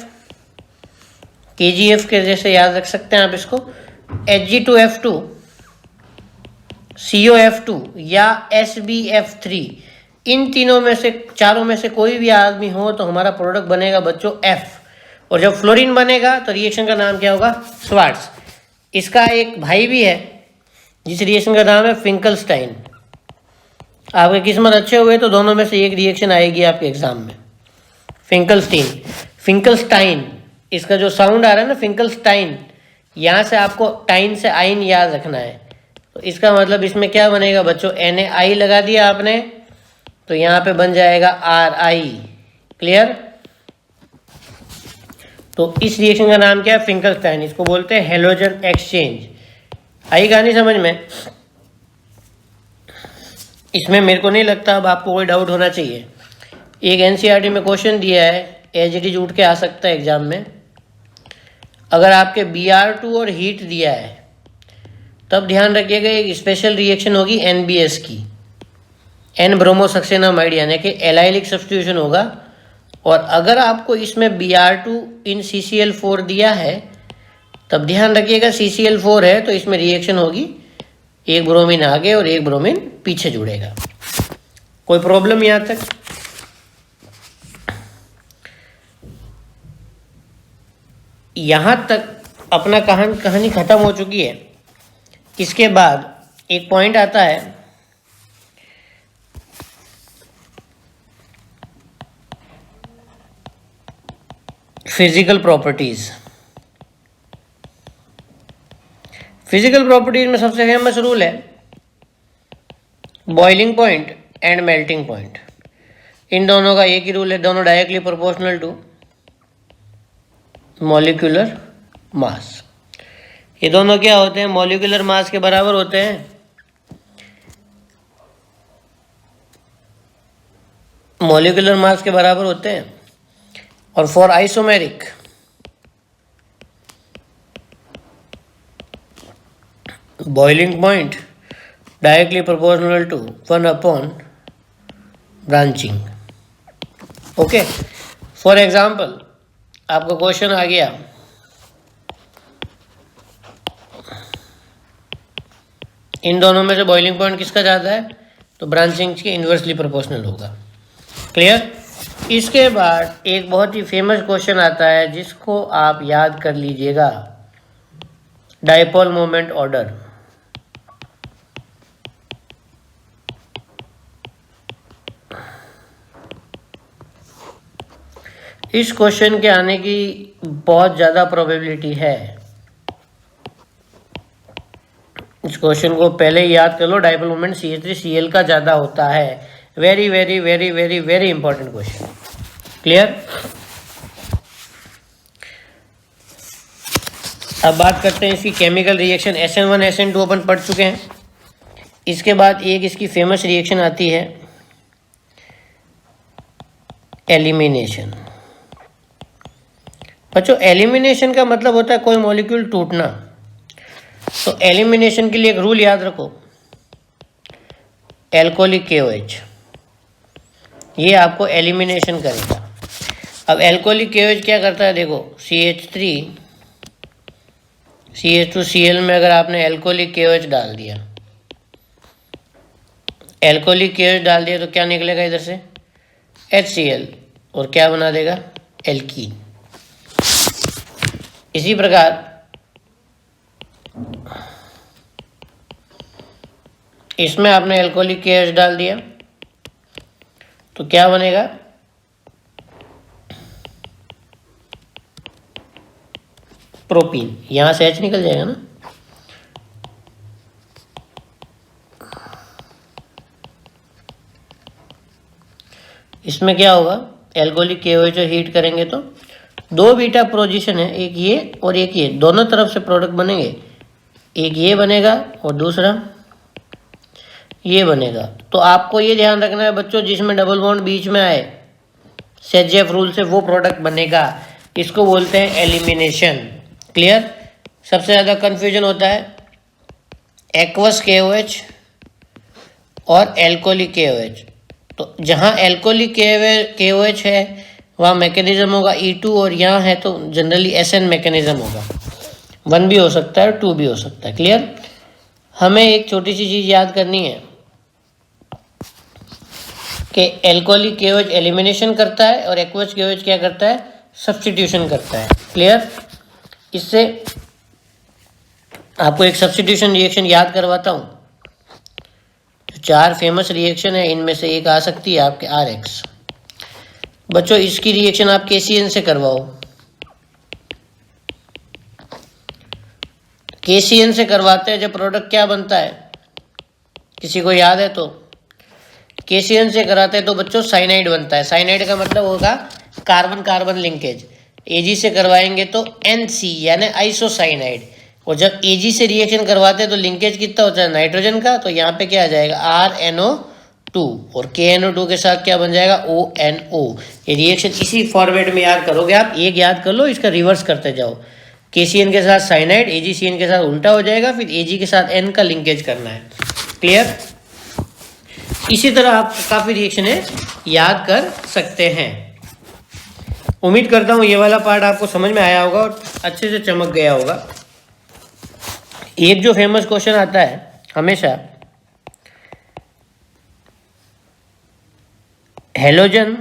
A: KgF के जैसे याद रख सकते हैं आप इसको, Hg2F2, COF2 या SbF3। इन तीनों में से, चारों में से कोई भी आदमी हो तो हमारा प्रोडक्ट बनेगा बच्चों F। और जब फ्लोरीन बनेगा तो रिएक्शन का नाम क्या होगा? स्वार्ट्स। इसका एक भाई भी है जिस रिएक्शन का नाम है फिंकलस्टाइन। आपके किस्मत अच्छे हुए तो दोनों में से एक रिएक्शन आएगी आपके एग्जाम में, फिंकलस्टाइन। इसका जो साउंड आ रहा है ना फिंकलस्टाइन, यहाँ से आपको टाइन से आइन याद रखना है। तो इसका मतलब इसमें क्या बनेगा बच्चों? NaI लगा दिया आपने तो यहाँ पे बन जाएगा RI। क्लियर? तो इस रिएक्शन का नाम क्या है? फिंकलस्टाइन। इसको बोलते हैं हेलोजन एक्सचेंज। आई कहानी समझ में? इसमें मेरे को नहीं लगता अब आपको कोई डाउट होना चाहिए। एक NCERT में क्वेश्चन दिया है, एज इट इज उठ के आ सकता है एग्जाम में। अगर आपके Br2 और हीट दिया है तब ध्यान रखिएगा एक स्पेशल रिएक्शन होगी NBS की, N ब्रोमोसक्सेनामाइड, यानी कि एलाइलिक सब्स्टिट्यूशन होगा। और अगर आपको इसमें Br2 इन CCl4 दिया है तब ध्यान रखिएगा CCl4 है तो इसमें रिएक्शन होगी, एक ब्रोमीन आगे और एक ब्रोमीन पीछे जुड़ेगा। कोई प्रॉब्लम यहाँ तक? यहाँ तक अपना कहानी खत्म हो चुकी है। इसके बाद एक पॉइंट आता है फिजिकल प्रॉपर्टीज। फिजिकल प्रॉपर्टीज में सबसे फेमस रूल है boiling point and melting point. इन दोनों का एक ही रूल है, दोनों directly proportional to molecular mass. ये दोनों क्या होते हैं? मॉलिक्यूलर मास के बराबर होते हैं। मॉलिक्यूलर मास के बराबर होते हैं। और for isomeric boiling point directly proportional to 1/, branching. Okay, for example आपको क्वेश्चन आ गया, इन दोनों में से बॉइलिंग पॉइंट किसका ज़्यादा है, तो ब्रांचिंग के इन्वर्सली प्रोपोर्शनल होगा। क्लियर। इसके बाद एक बहुत ही फेमस क्वेश्चन आता है जिसको आप याद कर लीजिएगा, डाइपोल मोमेंट ऑर्डर। इस क्वेश्चन के आने की बहुत ज़्यादा प्रोबेबिलिटी है। इस क्वेश्चन को पहले ही याद कर लो, डाइपोल मोमेंट CH3Cl का ज़्यादा होता है। Very very very very very important question. Clear. अब बात करते हैं इसकी केमिकल रिएक्शन। SN1 SN2 अपन पढ़ चुके हैं। इसके बाद एक इसकी फेमस रिएक्शन आती है एलिमिनेशन। बच्चों एलिमिनेशन का मतलब होता है कोई मॉलिक्यूल टूटना। तो एलिमिनेशन के लिए एक रूल याद रखो, एल्कोहलिक KOH, ये आपको एलिमिनेशन करेगा। अब एल्कोहलिक KOH क्या करता है, देखो CH3 CH2Cl में अगर आपने एल्कोहलिक KOH डाल दिया, एल्कोहलिक KOH डाल दिया तो क्या निकलेगा इधर से, HCl, और क्या बना देगा, एल्कीन। इसी प्रकार इसमें आपने एल्कोहलिक KOH डाल दिया तो क्या बनेगा, प्रोपीन। यहां से H निकल जाएगा ना, इसमें क्या होगा, एल्कोहलिक KOH जो हीट करेंगे तो दो बीटा पोजीशन है, एक ये और एक ये, दोनों तरफ से प्रोडक्ट बनेंगे। एक ये बनेगा और दूसरा ये बनेगा। तो आपको ये ध्यान रखना है बच्चों, जिसमें डबल बॉन्ड बीच में आए सेजेफ रूल से वो प्रोडक्ट बनेगा। इसको बोलते हैं एलिमिनेशन। क्लियर। सबसे ज़्यादा कन्फ्यूजन होता है एक्वस KOH और एल्कोहलिक KOH। तो जहाँ एल्कोहलिक KOH है वहाँ मैकेनिज्म होगा E2, और यहाँ है तो जनरली SN मैकेनिज्म होगा। 1 भी हो सकता है और 2 भी हो सकता है। क्लियर। हमें एक छोटी सी चीज़ याद करनी है कि एल्कोहलिक KOH एलिमिनेशन करता है और एक्वस KOH क्या करता है, सब्स्टिट्यूशन करता है। क्लियर। इससे आपको एक सब्स्टिट्यूशन रिएक्शन याद करवाता हूँ। 4 फेमस रिएक्शन है, इनमें से एक आ सकती है आपके RX। बच्चों इसकी रिएक्शन आप KCN से करवाओ। KCN से करवाते हैं जब प्रोडक्ट क्या बनता है, किसी को याद है तो, KCN से कराते हैं तो बच्चों साइनाइड बनता है। साइनाइड का मतलब होगा कार्बन कार्बन लिंकेज। AG से करवाएंगे तो NC यानी आइसोसाइनाइड। और जब AG से रिएक्शन करवाते हैं तो लिंकेज कितना होता है, नाइट्रोजन का, तो यहाँ पे क्या आ जाएगा, RNO2, और KNO2 के साथ क्या बन जाएगा, ONO। ये रिएक्शन इसी फॉर्मेट में याद करोगे आप। एक याद कर लो, इसका रिवर्स करते जाओ। KCN के साथ साइनाइड, AgCN के साथ उल्टा हो जाएगा, फिर AG के साथ N का लिंकेज करना है। क्लियर। इसी तरह आप काफ़ी रिएक्शनें याद कर सकते हैं। उम्मीद करता हूँ ये वाला पार्ट आपको समझ में आया होगा और अच्छे से चमक गया होगा। एक जो फेमस क्वेश्चन आता है हमेशा, हेलोजन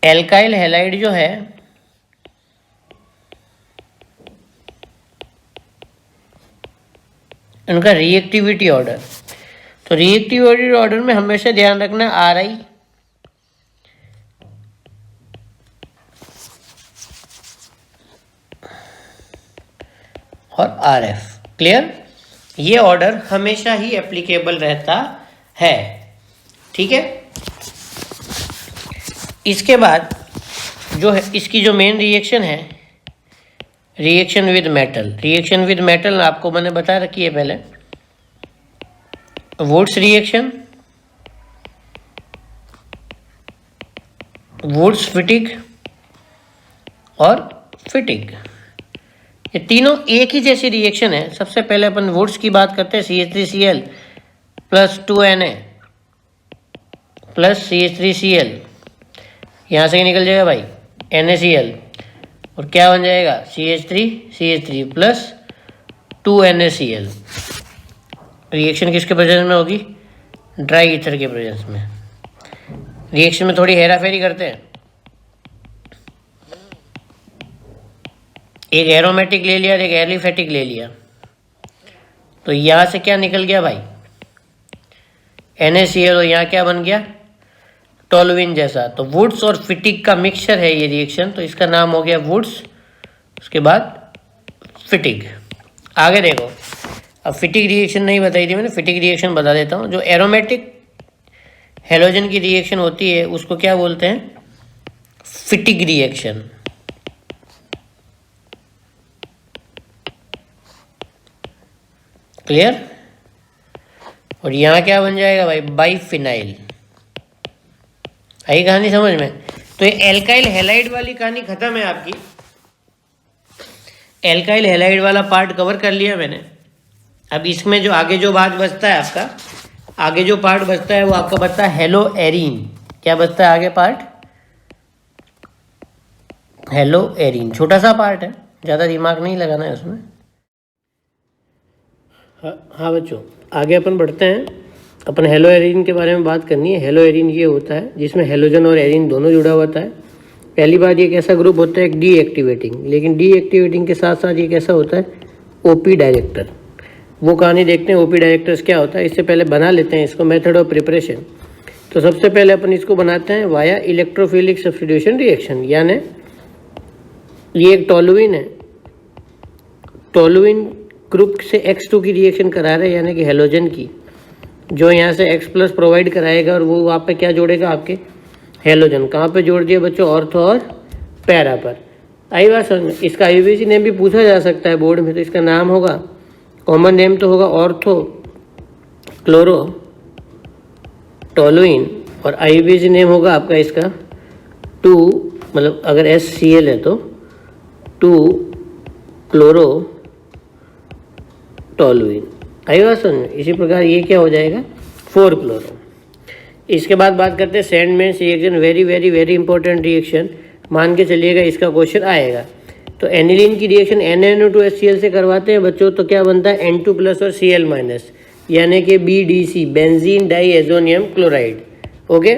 A: एल्काइल हैलाइड जो है उनका रिएक्टिविटी ऑर्डर। तो रिएक्टिविटी ऑर्डर में हमेशा ध्यान रखना RI और RF। क्लियर। ये ऑर्डर हमेशा ही एप्लीकेबल रहता है। ठीक है। इसके बाद जो है इसकी जो मेन रिएक्शन है, reaction with metal. Reaction with metal आपको मैंने बता रखी है पहले, वुड्स रिएक्शन, वुड्स फिटिग और फिटिग। ये तीनों एक ही जैसी रिएक्शन है। सबसे पहले अपन वुड्स की बात करते हैं, CH3Cl plus 2Na plus CH3Cl, यहाँ से निकल जाएगा भाई NaCl, और क्या बन जाएगा CH3 प्लस 2NaCl। रिएक्शन किसके प्रेजेंस में होगी? ड्राई ईथर के प्रेजेंस में। रिएक्शन में थोड़ी हेरा फेरी करते हैं, एक एरोमेटिक ले लिया और एक एलिफेटिक ले लिया, तो यहाँ से क्या निकल गया भाई NaCl, और यहाँ क्या बन गया टोलुइन जैसा। तो वुड्स और फिटिक का मिक्सचर है ये रिएक्शन, तो इसका नाम हो गया वुड्स, उसके बाद फिटिक। आगे देखो, अब फिटिक रिएक्शन नहीं बताई थी मैंने, फिटिक रिएक्शन बता देता हूँ। जो एरोमेटिक हेलोजन की रिएक्शन होती है उसको क्या बोलते हैं? फिटिक रिएक्शन। क्लियर? और यहाँ क्या बन जाएगा भाई? बाइफिनाइल। आई कहानी समझ में? तो ये एल्काइल हैलाइड वाली कहानी खत्म है आपकी। एल्काइल हैलाइड वाला पार्ट कवर कर लिया मैंने। अब इसमें जो आगे जो बात बचता है आपका, आगे जो पार्ट बचता है वो आपका बचता है हेलो एरीन। क्या बचता है आगे पार्ट? Hello arene. छोटा सा पार्ट है, ज़्यादा दिमाग नहीं लगाना है उसमें। हाँ बच्चों, आगे अपन बढ़ते हैं। अपन हेलो एरीन के बारे में बात करनी है। हेलो एरीन ये होता है जिसमें हेलोजन और एरीन दोनों जुड़ा होता है। पहली बात, ये कैसा ग्रुप होता है? एक डीएक्टिवेटिंग। लेकिन डीएक्टिवेटिंग के साथ साथ ये कैसा होता है? OP director. वो कहानी देखते हैं ओपी डायरेक्टर्स क्या होता है। इससे पहले बना लेते हैं इसको, मेथड ऑफ प्रिपरेशन। तो सबसे पहले अपन इसको बनाते हैं वाया इलेक्ट्रोफिलिक सब्स्टिट्यूशन रिएक्शन, यानी ये एक टोलुइन है। टोलुइन ग्रुप से X2 की रिएक्शन करा रहे हैं, यानी कि हेलोजन की, जो यहाँ से X+ प्रोवाइड कराएगा और वो वहाँ पे क्या जोड़ेगा? आपके हेलोजन। कहाँ पे जोड़ दिया बच्चों? ऑर्थो और पैरा पर। आई बात समझ में? इसका IUPAC नेम भी पूछा जा सकता है बोर्ड में, तो इसका नाम होगा, कॉमन नेम तो होगा ऑर्थो क्लोरो टोलुइन, और IUPAC नेम होगा आपका इसका 2, मतलब अगर SCl है तो 2 क्लोरो टोलुइन। आई बात समझ में? इसी प्रकार ये क्या हो जाएगा? 4 क्लोरो। इसके बाद बात करते हैं Sandmeyer's reaction. Very very very important reaction, मान के चलिएगा इसका क्वेश्चन आएगा। तो एनिलीन की रिएक्शन NaNO2HCl से करवाते हैं बच्चों, तो क्या बनता है? N2+ और Cl-, यानी कि BDC, benzene diazonium chloride. Okay,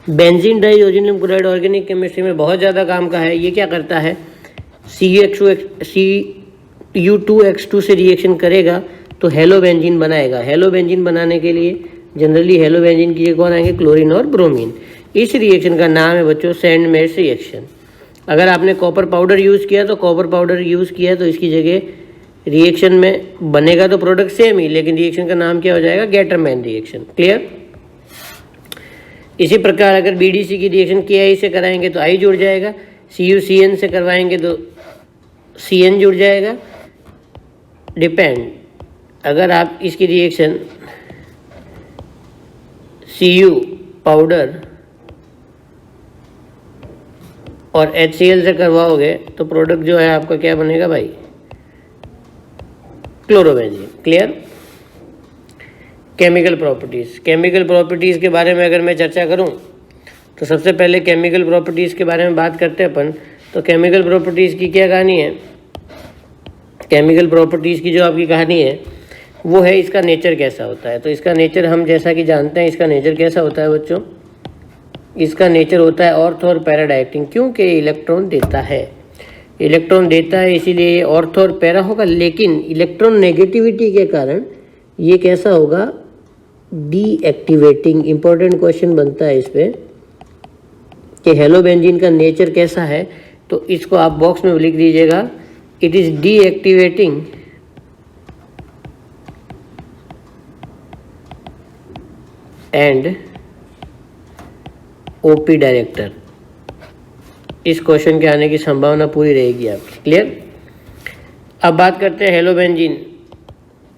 A: benzene diazonium chloride organic chemistry में बहुत ज़्यादा काम का है। ये क्या करता है? Cu2X2 से रिएक्शन करेगा तो हेलो बेंजीन बनाएगा। हेलो बेंजीन बनाने के लिए जनरली हेलो बेंजीन की कौन आएंगे? क्लोरीन और ब्रोमीन। इस रिएक्शन का नाम है बच्चों सैंडमैन्स रिएक्शन। अगर आपने कॉपर पाउडर यूज़ किया तो कॉपर पाउडर यूज़ किया तो इसकी जगह रिएक्शन में बनेगा तो प्रोडक्ट सेम ही, लेकिन रिएक्शन का नाम क्या हो जाएगा? Gattermann reaction. क्लियर? इसी प्रकार अगर BDC की रिएक्शन KI से कराएंगे तो I जुड़ जाएगा, CuCN से करवाएंगे तो CN जुड़ जाएगा। डिपेंड, अगर आप इसकी रिएक्शन Cu पाउडर और HCl से करवाओगे तो प्रोडक्ट जो है आपका क्या बनेगा भाई? Chlorobenzene. Clear? Chemical properties. Chemical properties के बारे में अगर मैं चर्चा करूं तो सबसे पहले केमिकल प्रॉपर्टीज़ के बारे में बात करते हैं अपन। तो केमिकल प्रॉपर्टीज़ की क्या कहानी है? केमिकल प्रॉपर्टीज़ की जो आपकी कहानी है वो है इसका नेचर कैसा होता है। तो इसका नेचर हम जैसा कि जानते हैं, इसका नेचर कैसा होता है बच्चों? इसका नेचर होता है ऑर्थो और पैरा डायरेक्टिंग, क्योंकि इलेक्ट्रॉन देता है। इलेक्ट्रॉन देता है इसीलिए ये ऑर्थो और पैरा होगा, लेकिन इलेक्ट्रॉन नेगेटिविटी के कारण ये कैसा होगा? डीएक्टिवेटिंग। इंपॉर्टेंट क्वेश्चन बनता है इस पे कि हेलो बेंजीन का नेचर कैसा है, तो इसको आप बॉक्स में लिख दीजिएगा, it is deactivating and OP director. इस क्वेश्चन के आने की संभावना पूरी रहेगी आपकी। क्लियर? अब बात करते हैं हेलो बेंजीन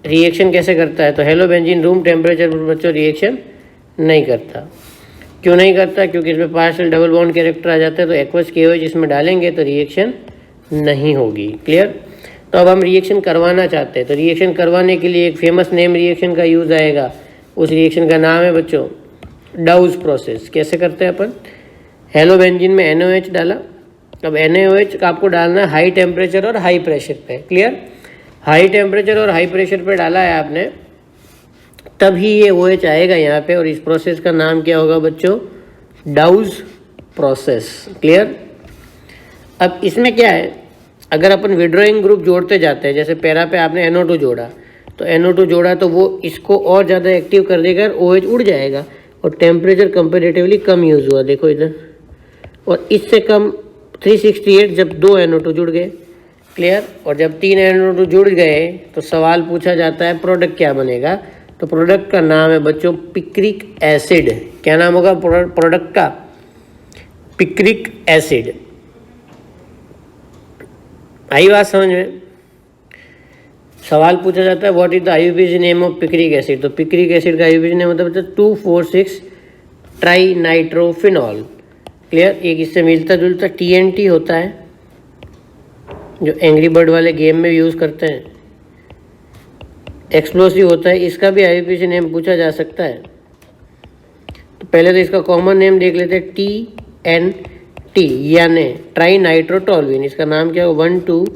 A: रिएक्शन कैसे करता है। तो हेलो बेंजीन रूम टेम्परेचर पर बच्चों रिएक्शन नहीं करता। क्यों नहीं करता? क्योंकि इसमें पार्शियल डबल बॉन्ड कैरेक्टर आ जाता है, तो एक्वस KOH इसमें डालेंगे तो रिएक्शन नहीं होगी। क्लियर। तो अब हम रिएक्शन करवाना चाहते हैं, तो रिएक्शन करवाने के लिए एक फेमस नेम रिएक्शन का यूज़ आएगा। उस रिएक्शन का नाम है बच्चों डाउस प्रोसेस। कैसे करते हैं अपन, हेलोबेंजीन में NaOH डाला। अब NaOH का आपको डालना है हाई टेम्परेचर और हाई प्रेशर पे। क्लियर। हाई टेम्परेचर और हाई प्रेशर पे डाला है आपने, तभी ये OH आएगा यहाँ पे। और इस प्रोसेस का नाम क्या होगा बच्चों, डाउस प्रोसेस। क्लियर। अब इसमें क्या है, अगर अपन विड्रॉइंग ग्रुप जोड़ते जाते हैं, जैसे पैरा पे आपने NO2 जोड़ा, तो NO2 जोड़ा तो वो इसको और ज़्यादा एक्टिव कर देगा, OH उड़ जाएगा और टेम्परेचर कंपेरेटिवली कम यूज़ हुआ। देखो इधर, और इससे कम 368 जब 2 NO2 जुड़ गए। क्लियर। और जब 3 NO2 जुड़ गए तो सवाल पूछा जाता है प्रोडक्ट क्या बनेगा, तो प्रोडक्ट का नाम है बच्चों पिक्रिक एसिड। क्या नाम होगा प्रोडक्ट का, पिक्रिक एसिड। आई बात समझ में। सवाल पूछा जाता है what is the IUPAC name of picric acid, तो पिक्रिक एसिड का IUPAC नेम होता है 2,4,6 ट्राई नाइट्रोफिनॉल। क्लियर। एक इससे मिलता जुलता TNT होता है जो एंग्री बर्ड वाले गेम में यूज़ करते हैं, एक्सप्लोसिव होता है, इसका भी IUPAC नेम पूछा जा सकता है। तो पहले तो इसका कॉमन नेम देख लेते हैं, TNT यानी ट्राई नाइट्रोटोलुइन। इसका नाम क्या होगा, 1 2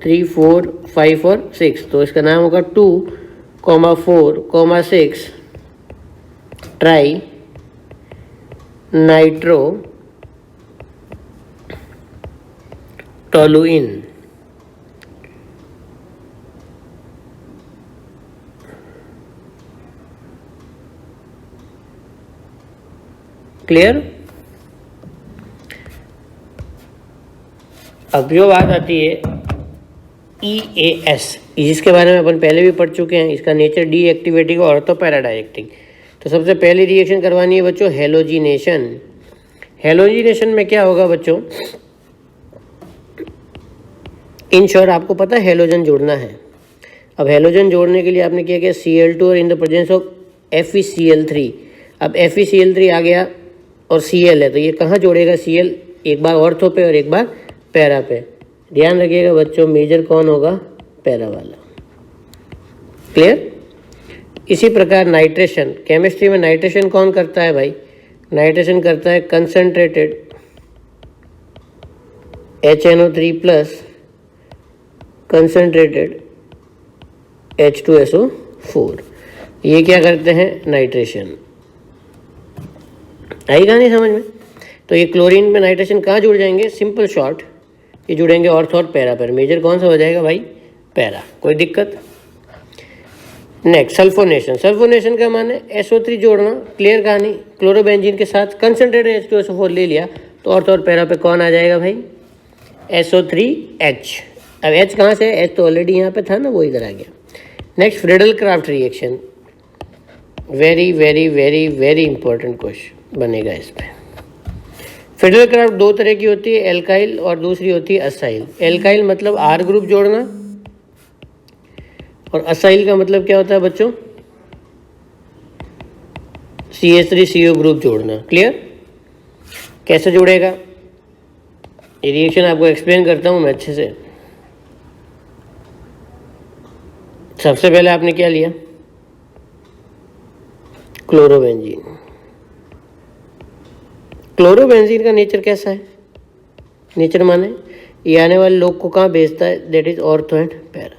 A: 3 4 5 और 6, तो इसका नाम होगा 2,4,6 ट्राई नाइट्रोटोलुइन। क्लियर। अब जो बात आती है EAS, जिसके बारे में अपन पहले भी पढ़ चुके हैं, इसका नेचर डीएक्टिवेटिंग और ऑर्थो पैरा डायरेक्टिंग। तो सबसे पहली रिएक्शन करवानी है बच्चों हेलोजिनेशन। हेलोजिनेशन में क्या होगा बच्चों, इन शॉर्ट आपको पता है हेलोजन जोड़ना है। अब हेलोजन जोड़ने के लिए आपने क्या किया, Cl2 और in the presence of FeCl3। अब FeCl3 आ गया और Cl है, तो ये कहाँ जोड़ेगा Cl, एक बार ऑर्थो पे और एक बार पैरा पे। ध्यान रखिएगा बच्चों, मेजर कौन होगा, पैरा वाला। क्लियर। इसी प्रकार नाइट्रेशन, केमिस्ट्री में नाइट्रेशन कौन करता है भाई, नाइट्रेशन करता है concentrated HNO3 plus concentrated H2SO4। ये क्या करते हैं, नाइट्रेशन। आई कहानी समझ में। तो ये क्लोरीन में नाइट्रेशन कहाँ जुड़ जाएंगे, सिंपल शॉर्ट, ये जुड़ेंगे ऑर्थो और पैरा पर। मेजर कौन सा हो जाएगा भाई, पैरा। कोई दिक्कत। Next sulphonation. सल्फोनेशन का माने SO3 जोड़ना। क्लियर कहानी। क्लोरोबेंजीन के साथ कंसनट्रेटेड H2SO4 ले लिया तो ऑर्थो और पैरा पे कौन आ जाएगा भाई, SO3H। अब H कहाँ से, H तो ऑलरेडी यहाँ पे था ना, वो इधर आ गया। Next Friedel craft reaction, very very very very important question बनेगा इस पर। फ्रीडल क्राफ्ट दो तरह की होती है, एल्काइल और दूसरी होती है असाइल। एल्काइल मतलब R ग्रुप जोड़ना, और असाइल का मतलब क्या होता है बच्चों, CH3CO ग्रुप जोड़ना। क्लियर। कैसे जुड़ेगा, ये रिएक्शन आपको एक्सप्लेन करता हूँ मैं अच्छे से। सबसे पहले आपने क्या लिया, क्लोरोबेंजीन। क्लोरोबेंजीन का नेचर कैसा है, नेचर माने ये आने वाले लोग को कहाँ भेजता है, that is ortho and para.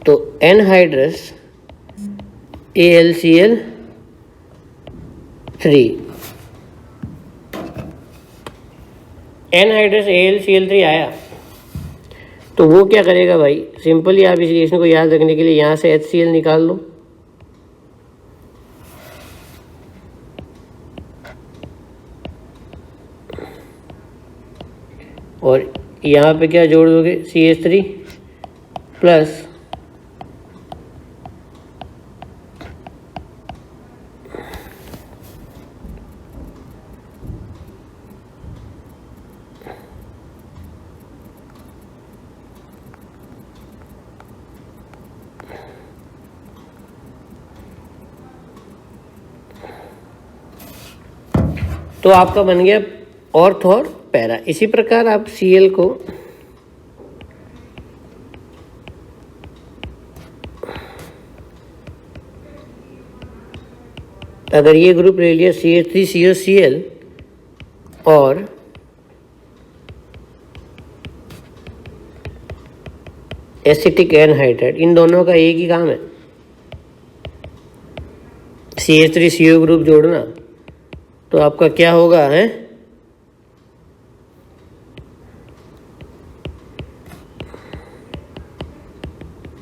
A: तो एनहाइड्रस AlCl3, एनहाइड्रस AlCl3 आया तो वो क्या करेगा भाई, सिंपली आप इस रिएक्शन को याद रखने के लिए यहाँ से HCl निकाल लो, और यहाँ पे क्या जोड़ दोगे, CH3 प्लस तो आपका बन गया ऑर्थो और पैरा। इसी प्रकार आप Cl को अगर ये ग्रुप ले लिया CH3COCl और एसिटिक एनहाइड्राइड, इन दोनों का एक ही काम है, CH3CO ग्रुप जोड़ना। तो आपका क्या होगा है,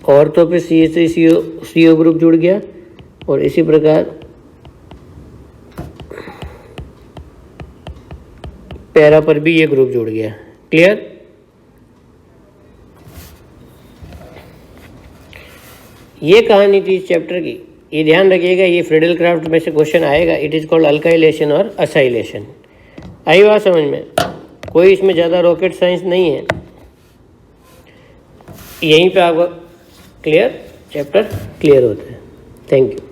A: और तो पे CH3CO ग्रुप जुड़ गया और इसी प्रकार पैरा पर भी ये ग्रुप जुड़ गया। क्लियर? ये कहानी थी इस चैप्टर की। ये ध्यान रखिएगा, ये फ्रीडल क्राफ्ट में से क्वेश्चन आएगा। इट इज़ कॉल्ड अल्काइलेशन और असाइलेशन। आई बात समझ में? कोई इसमें ज़्यादा रॉकेट साइंस नहीं है। यहीं पे आपका क्लियर चैप्टर क्लियर होता है। Thank you.